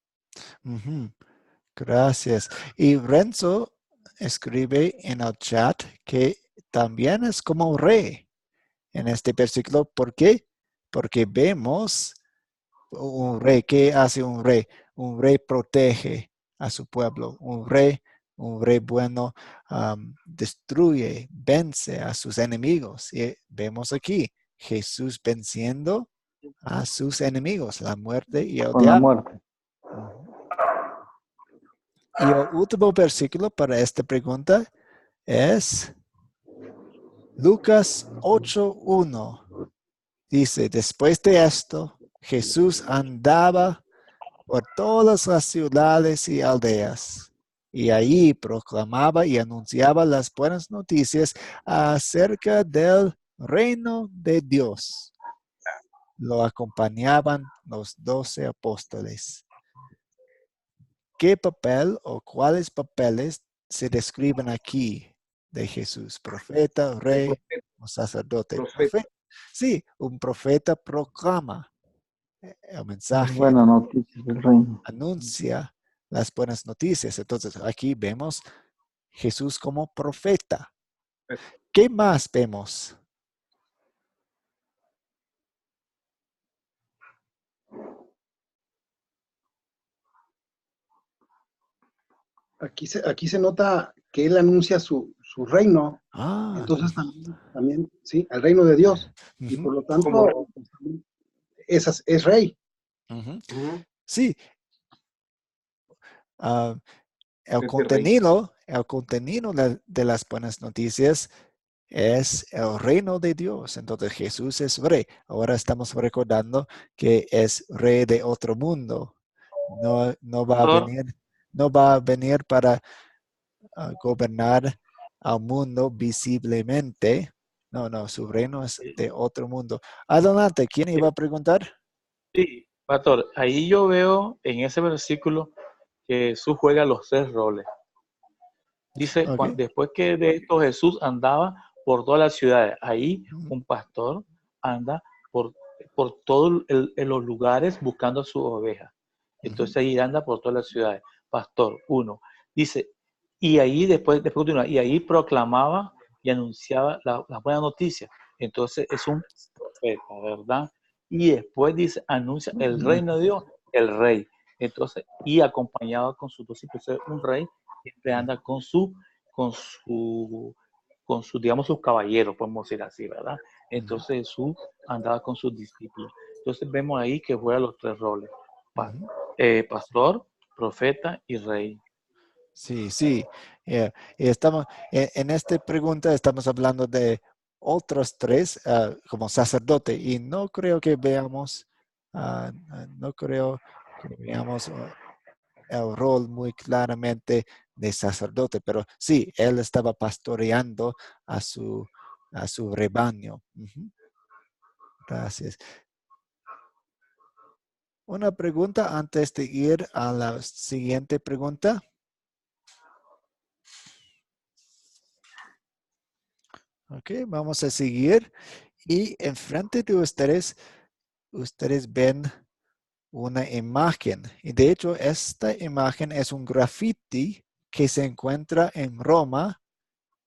Gracias. Y Renzo escribe en el chat que también es como un rey en este versículo. ¿Por qué? Porque vemos un rey. ¿Qué hace un rey? Un rey protege a su pueblo. Un rey bueno, destruye, vence a sus enemigos. Y vemos aquí Jesús venciendo a sus enemigos, la muerte y el con la diablo. muerte. Y el último versículo para esta pregunta es Lucas 8:1. Dice, después de esto, Jesús andaba por todas las ciudades y aldeas, y ahí proclamaba y anunciaba las buenas noticias acerca del reino de Dios. Lo acompañaban los 12 apóstoles. ¿Qué papel o cuáles papeles se describen aquí de Jesús? ¿Profeta, rey o sacerdote? Sí, un profeta proclama el mensaje. Buenas noticias del reino. Anuncia las buenas noticias. Entonces aquí vemos Jesús como profeta. ¿Qué más vemos? Aquí se nota que él anuncia su reino. Entonces también, sí, el reino de Dios. Y por lo tanto, es rey. Sí. El contenido de las buenas noticias es el reino de Dios. Entonces Jesús es rey. Ahora estamos recordando que es rey de otro mundo. No va a venir para gobernar al mundo visiblemente. No, su reino es de otro mundo. Adelante, ¿quién iba a preguntar? Sí, pastor, ahí yo veo en ese versículo que Jesús juega los 3 roles. Dice, Ok. después que de esto Jesús andaba por todas las ciudades. Ahí un pastor anda por todos los lugares buscando a sus ovejas. Entonces ahí anda por todas las ciudades. Pastor, 1. Dice, y ahí después continúa, y ahí proclamaba y anunciaba la buena noticia. Entonces es un profeta, ¿verdad? Y después dice, anuncia el reino de Dios, el rey. Entonces, y acompañado con sus discípulos, un rey siempre anda con su, digamos, sus caballeros, podemos decir así, ¿verdad? Entonces Jesús andaba con sus discípulos. Entonces vemos ahí que juega los 3 roles: pastor, profeta y rey. Sí. Y estamos, en esta pregunta estamos hablando de otros 3 como sacerdote y no creo que veamos, el rol muy claramente de sacerdote, pero sí, él estaba pastoreando a su rebaño. Gracias. Una pregunta antes de ir a la siguiente pregunta. Ok, vamos a seguir. Y enfrente de ustedes ven una imagen. Y de hecho, esta imagen es un graffiti que se encuentra en Roma,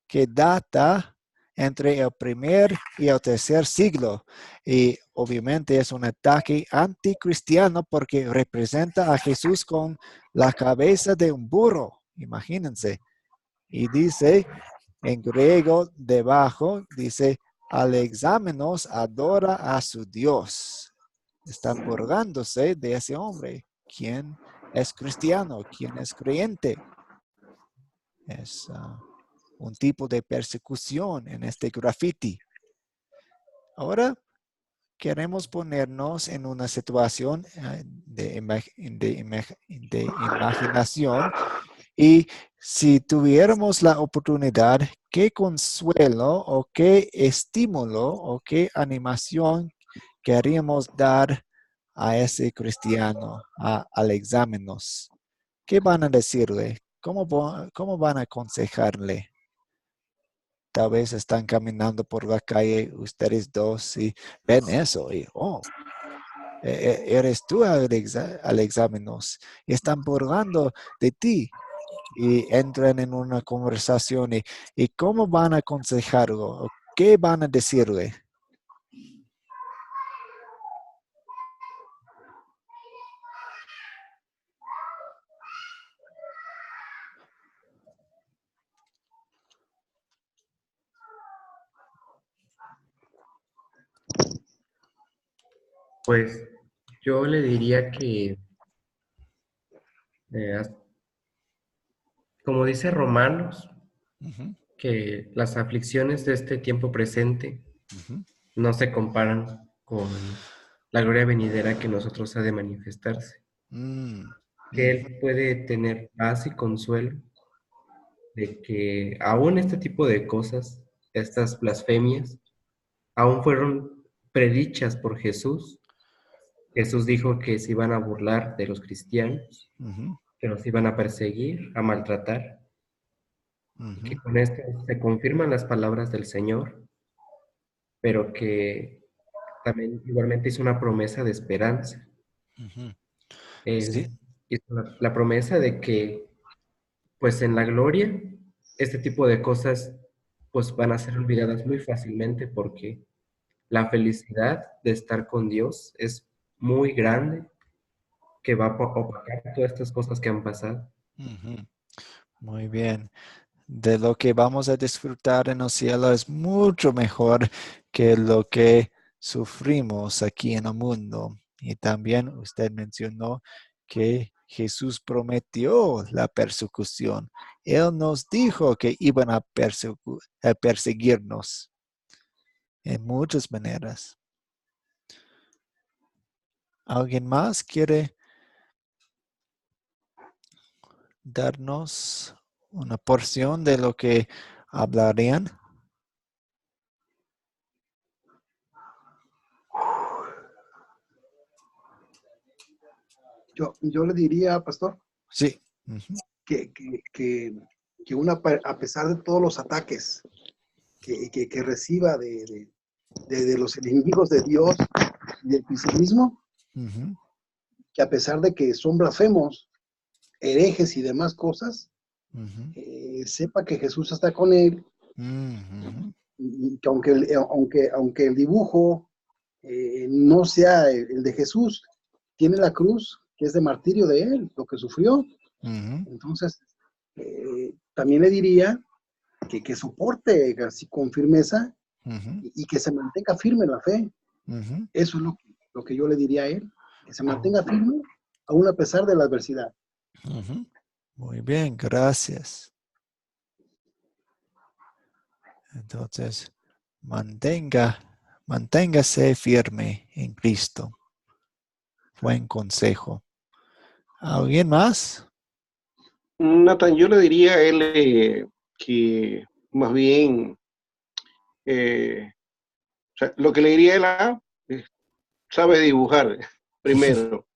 que data entre el primer y el tercer siglo. Y obviamente es un ataque anticristiano porque representa a Jesús con la cabeza de un burro. Imagínense. Y dice, en griego debajo, dice, Alexamenos adora a su Dios. Están burlándose de ese hombre. ¿Quién es cristiano? ¿Quién es creyente? Es un tipo de persecución en este graffiti. Ahora queremos ponernos en una situación de imaginación y si tuviéramos la oportunidad, ¿qué consuelo o qué estímulo o qué animación queríamos dar a ese cristiano al exámenes? ¿Qué van a decirle? ¿Cómo van a aconsejarle? Tal vez están caminando por la calle ustedes dos y ven eso y, eres tú al exámenes y están burlando de ti y entran en una conversación y cómo van a aconsejarlo, qué van a decirle. Pues yo le diría que, como dice Romanos, que las aflicciones de este tiempo presente no se comparan con la gloria venidera que nosotros ha de manifestarse. Que Él puede tener paz y consuelo de que aún este tipo de cosas, estas blasfemias, aún fueron predichas por Jesús. Jesús dijo que se iban a burlar de los cristianos, que los iban a perseguir, a maltratar, y que con esto se confirman las palabras del Señor, pero que también igualmente hizo una promesa de esperanza. Sí. Él hizo la promesa de que, pues en la gloria, este tipo de cosas pues van a ser olvidadas muy fácilmente porque la felicidad de estar con Dios es muy grande, que va a opacar todas estas cosas que han pasado. Muy bien. De lo que vamos a disfrutar en el cielo es mucho mejor que lo que sufrimos aquí en el mundo. Y también usted mencionó que Jesús prometió la persecución. Él nos dijo que iban a perseguirnos en muchas maneras. ¿Alguien más quiere darnos una porción de lo que hablarían? Yo le diría, pastor, Sí. que a pesar de todos los ataques que reciba de los enemigos de Dios y del cristianismo, que a pesar de que son blasfemos, herejes y demás cosas, sepa que Jesús está con él, y que aunque el dibujo no sea el de Jesús, tiene la cruz, que es de martirio de él, lo que sufrió. Entonces, también le diría que soporte así con firmeza y que se mantenga firme en la fe. Eso es lo que yo le diría a él, que se mantenga firme aún a pesar de la adversidad. Muy bien, gracias. Entonces, manténgase firme en Cristo. Buen consejo. ¿Alguien más? Nathan, yo le diría a él que más bien, o sea, lo que le diría a él es, sabe dibujar primero,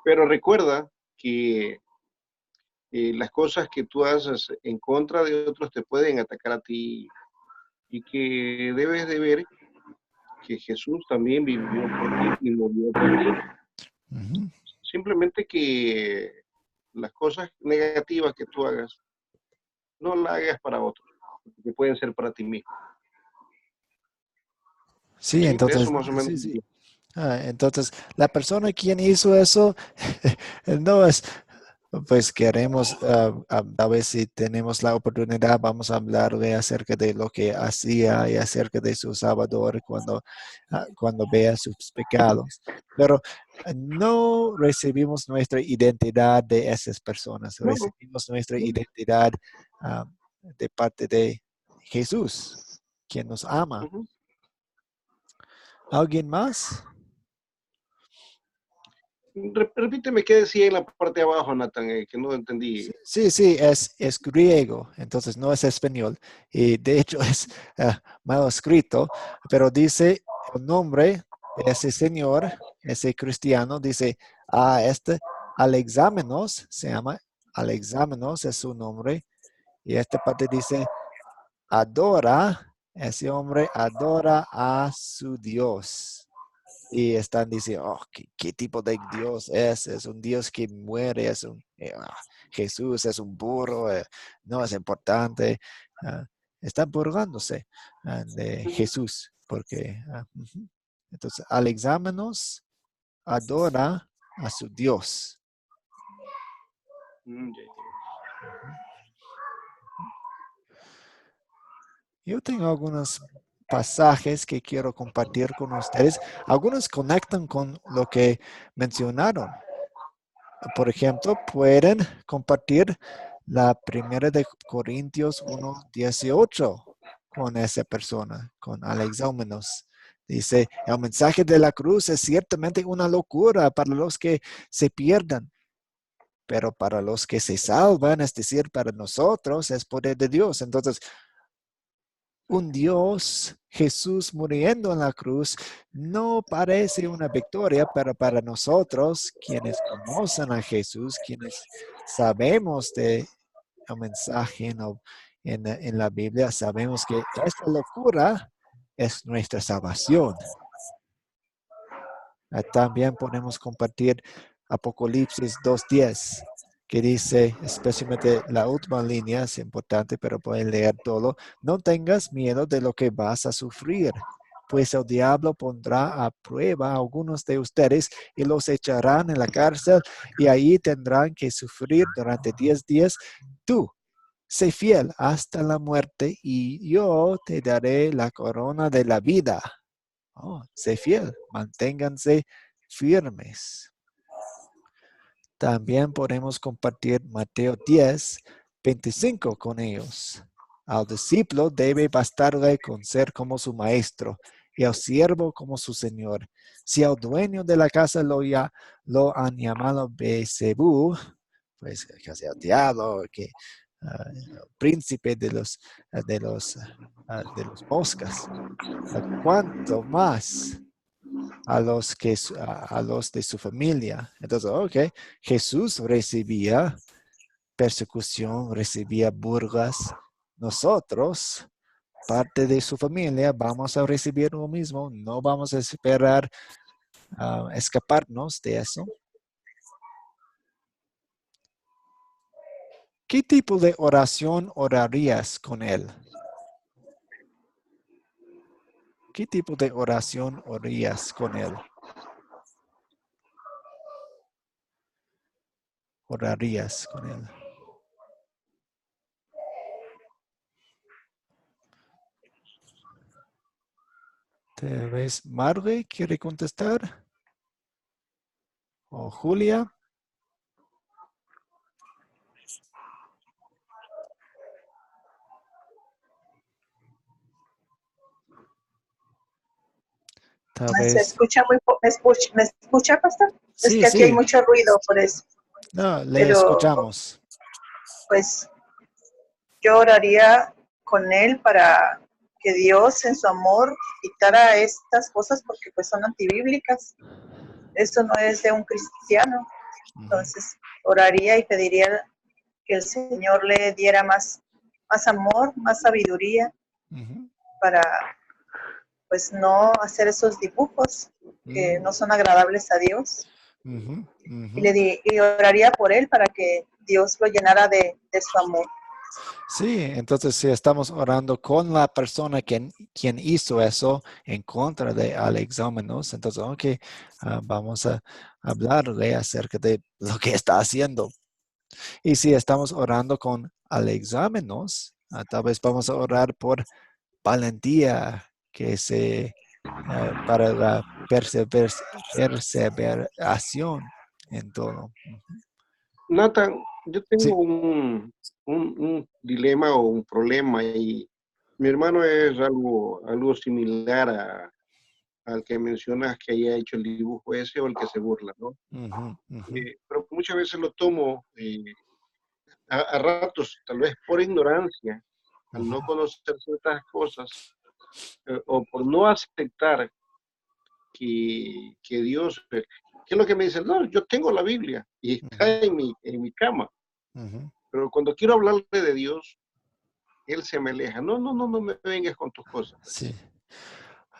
pero recuerda que las cosas que tú haces en contra de otros te pueden atacar a ti y que debes de ver que Jesús también vivió por ti y murió por ti. Simplemente que las cosas negativas que tú hagas, no las hagas para otros, que pueden ser para ti mismo. Sí, Sí, entonces, eso más o menos. sí. Entonces, la persona quien hizo eso no es, pues queremos, a ver si tenemos la oportunidad, vamos a hablarle acerca de lo que hacía y acerca de su Salvador cuando vea sus pecados. Pero no recibimos nuestra identidad de esas personas, recibimos nuestra identidad de parte de Jesús, quien nos ama. ¿Alguien más? Repíteme qué decía en la parte de abajo, Nathan, que no entendí. Sí, es griego, entonces no es español. Y de hecho es mal escrito, pero dice el nombre de ese señor, ese cristiano, dice, Alexamenos, se llama Alexamenos, es su nombre. Y esta parte dice, ese hombre adora a su Dios. Y están diciendo, ¿qué tipo de Dios es? Es un Dios que muere, Jesús es un burro, no es importante. Están burlándose de Jesús, porque entonces Alexamenos adora a su Dios. Yo tengo algunos pasajes que quiero compartir con ustedes. Algunos conectan con lo que mencionaron. Por ejemplo, pueden compartir la primera de Corintios 1:18 con esa persona, con Alexamenos. Dice, el mensaje de la cruz es ciertamente una locura para los que se pierdan, pero para los que se salvan, es decir, para nosotros, es poder de Dios. Entonces, un Dios, Jesús muriendo en la cruz, no parece una victoria, pero para nosotros, quienes conocen a Jesús, quienes sabemos de el mensaje en la Biblia, sabemos que esta locura es nuestra salvación. También podemos compartir Apocalipsis 2:10, que dice, especialmente la última línea, es importante, pero pueden leer todo. No tengas miedo de lo que vas a sufrir, pues el diablo pondrá a prueba a algunos de ustedes y los echarán en la cárcel y ahí tendrán que sufrir durante 10 días. Tú, sé fiel hasta la muerte y yo te daré la corona de la vida. Sé fiel, manténganse firmes. También podemos compartir Mateo 10:25 con ellos. Al discípulo debe bastarle con ser como su maestro y al siervo como su señor. Si al dueño de la casa lo han llamado Beelzebú, pues que sea diablo, que príncipe de los moscas. ¿Cuánto más a los de su familia? Entonces, ok, Jesús recibía persecución, recibía burlas. Nosotros, parte de su familia, vamos a recibir lo mismo. No vamos a esperar escaparnos de eso. ¿Qué tipo de oración orarías con él? ¿Qué tipo de oración orarías con él? Orarías con él. Tal vez Marge quiere contestar. O Julia. Tal ¿Se vez. escucha me escucha, pastor? Es Sí, que aquí hay sí. mucho ruido por eso. No, le Pero, escuchamos. pues, yo oraría con él para que Dios en su amor quitara estas cosas porque pues son antibíblicas. Esto no es de un cristiano. Entonces, oraría y pediría que el Señor le diera más amor, más sabiduría para pues no hacer esos dibujos que no son agradables a Dios. Y oraría por él para que Dios lo llenara de su amor. Sí, entonces si estamos orando con la persona quien hizo eso en contra de Alexámenos, entonces vamos a hablarle acerca de lo que está haciendo. Y si estamos orando con Alexámenos, tal vez vamos a orar por valentía para la perseveración en todo. Nathan, yo Sí. tengo un dilema o un problema y mi hermano es algo similar al que mencionas que haya hecho el dibujo ese o el que se burla, ¿no? Pero muchas veces lo tomo a ratos, tal vez por ignorancia, al no conocer ciertas cosas o por no aceptar que Dios, ¿qué es lo que me dice? No, yo tengo la Biblia y está en mi cama. Pero cuando quiero hablarle de Dios, Él se me aleja. No me vengas con tus cosas. Sí.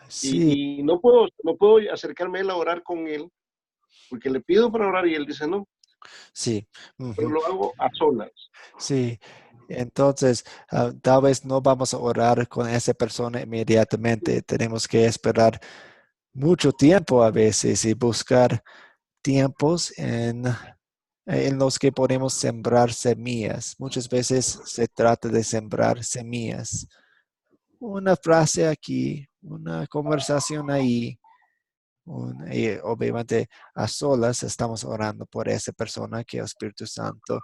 Sí. Y no puedo acercarme a Él a orar con Él, porque le pido para orar y Él dice no. Sí. Pero lo hago a solas. Sí. Entonces, tal vez no vamos a orar con esa persona inmediatamente. Tenemos que esperar mucho tiempo a veces y buscar tiempos en los que podemos sembrar semillas. Muchas veces se trata de sembrar semillas. Una frase aquí, una conversación ahí. Y obviamente a solas estamos orando por esa persona que el Espíritu Santo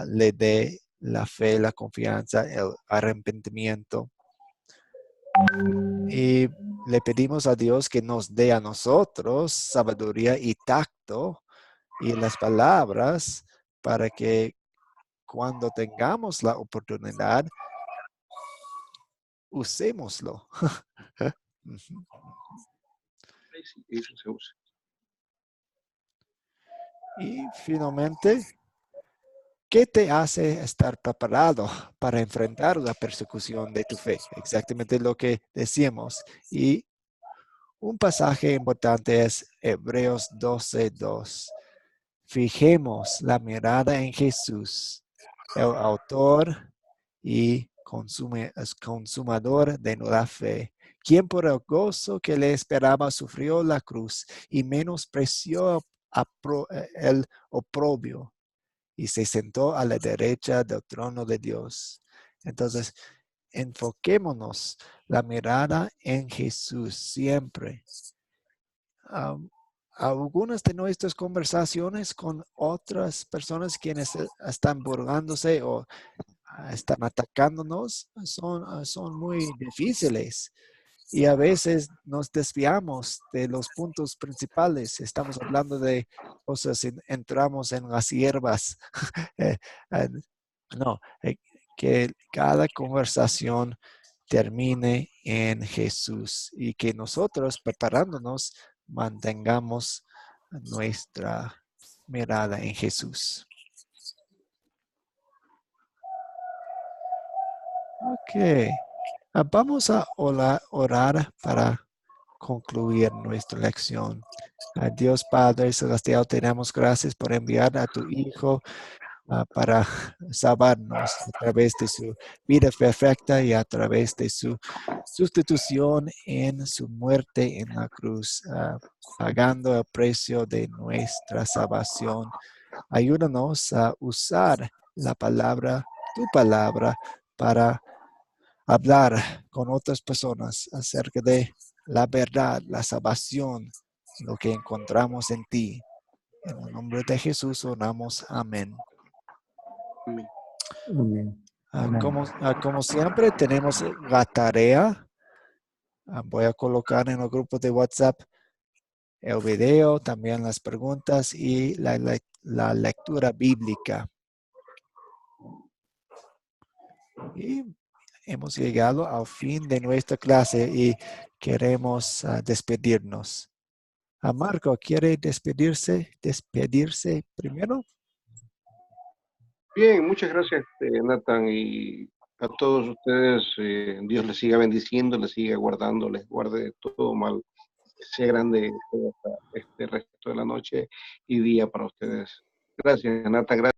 le dé la fe, la confianza, el arrepentimiento. Y le pedimos a Dios que nos dé a nosotros sabiduría y tacto y las palabras para que cuando tengamos la oportunidad, usémoslo. Eso se usa. Y finalmente, ¿qué te hace estar preparado para enfrentar la persecución de tu fe? Exactamente lo que decíamos. Y un pasaje importante es Hebreos 12:2. Fijemos la mirada en Jesús, el autor y consumador de la fe, quien por el gozo que le esperaba sufrió la cruz y menospreció el oprobio y se sentó a la derecha del trono de Dios. Entonces, enfoquémonos la mirada en Jesús siempre. Algunas de nuestras conversaciones con otras personas quienes están burlándose o están atacándonos son muy difíciles y a veces nos desviamos de los puntos principales. Estamos hablando de cosas y entramos en las hierbas No, que cada conversación termine en Jesús y que nosotros preparándonos mantengamos nuestra mirada en Jesús. Ok. Vamos a orar para concluir nuestra lección. Dios Padre Celestial, te damos gracias por enviar a tu Hijo para salvarnos a través de su vida perfecta y a través de su sustitución en su muerte en la cruz, pagando el precio de nuestra salvación. Ayúdanos a usar la palabra, tu palabra, para hablar con otras personas acerca de la verdad, la salvación, lo que encontramos en ti. En el nombre de Jesús oramos. Amén. Como siempre, tenemos la tarea. Voy a colocar en el grupo de WhatsApp el video, también las preguntas y la lectura bíblica. Y hemos llegado al fin de nuestra clase y queremos despedirnos. Marco, ¿quiere despedirse primero? Bien, muchas gracias, Nathan, y a todos ustedes, Dios les siga bendiciendo, les siga guardando, les guarde de todo mal, que sea grande este resto de la noche y día para ustedes. Gracias, Nathan, gracias.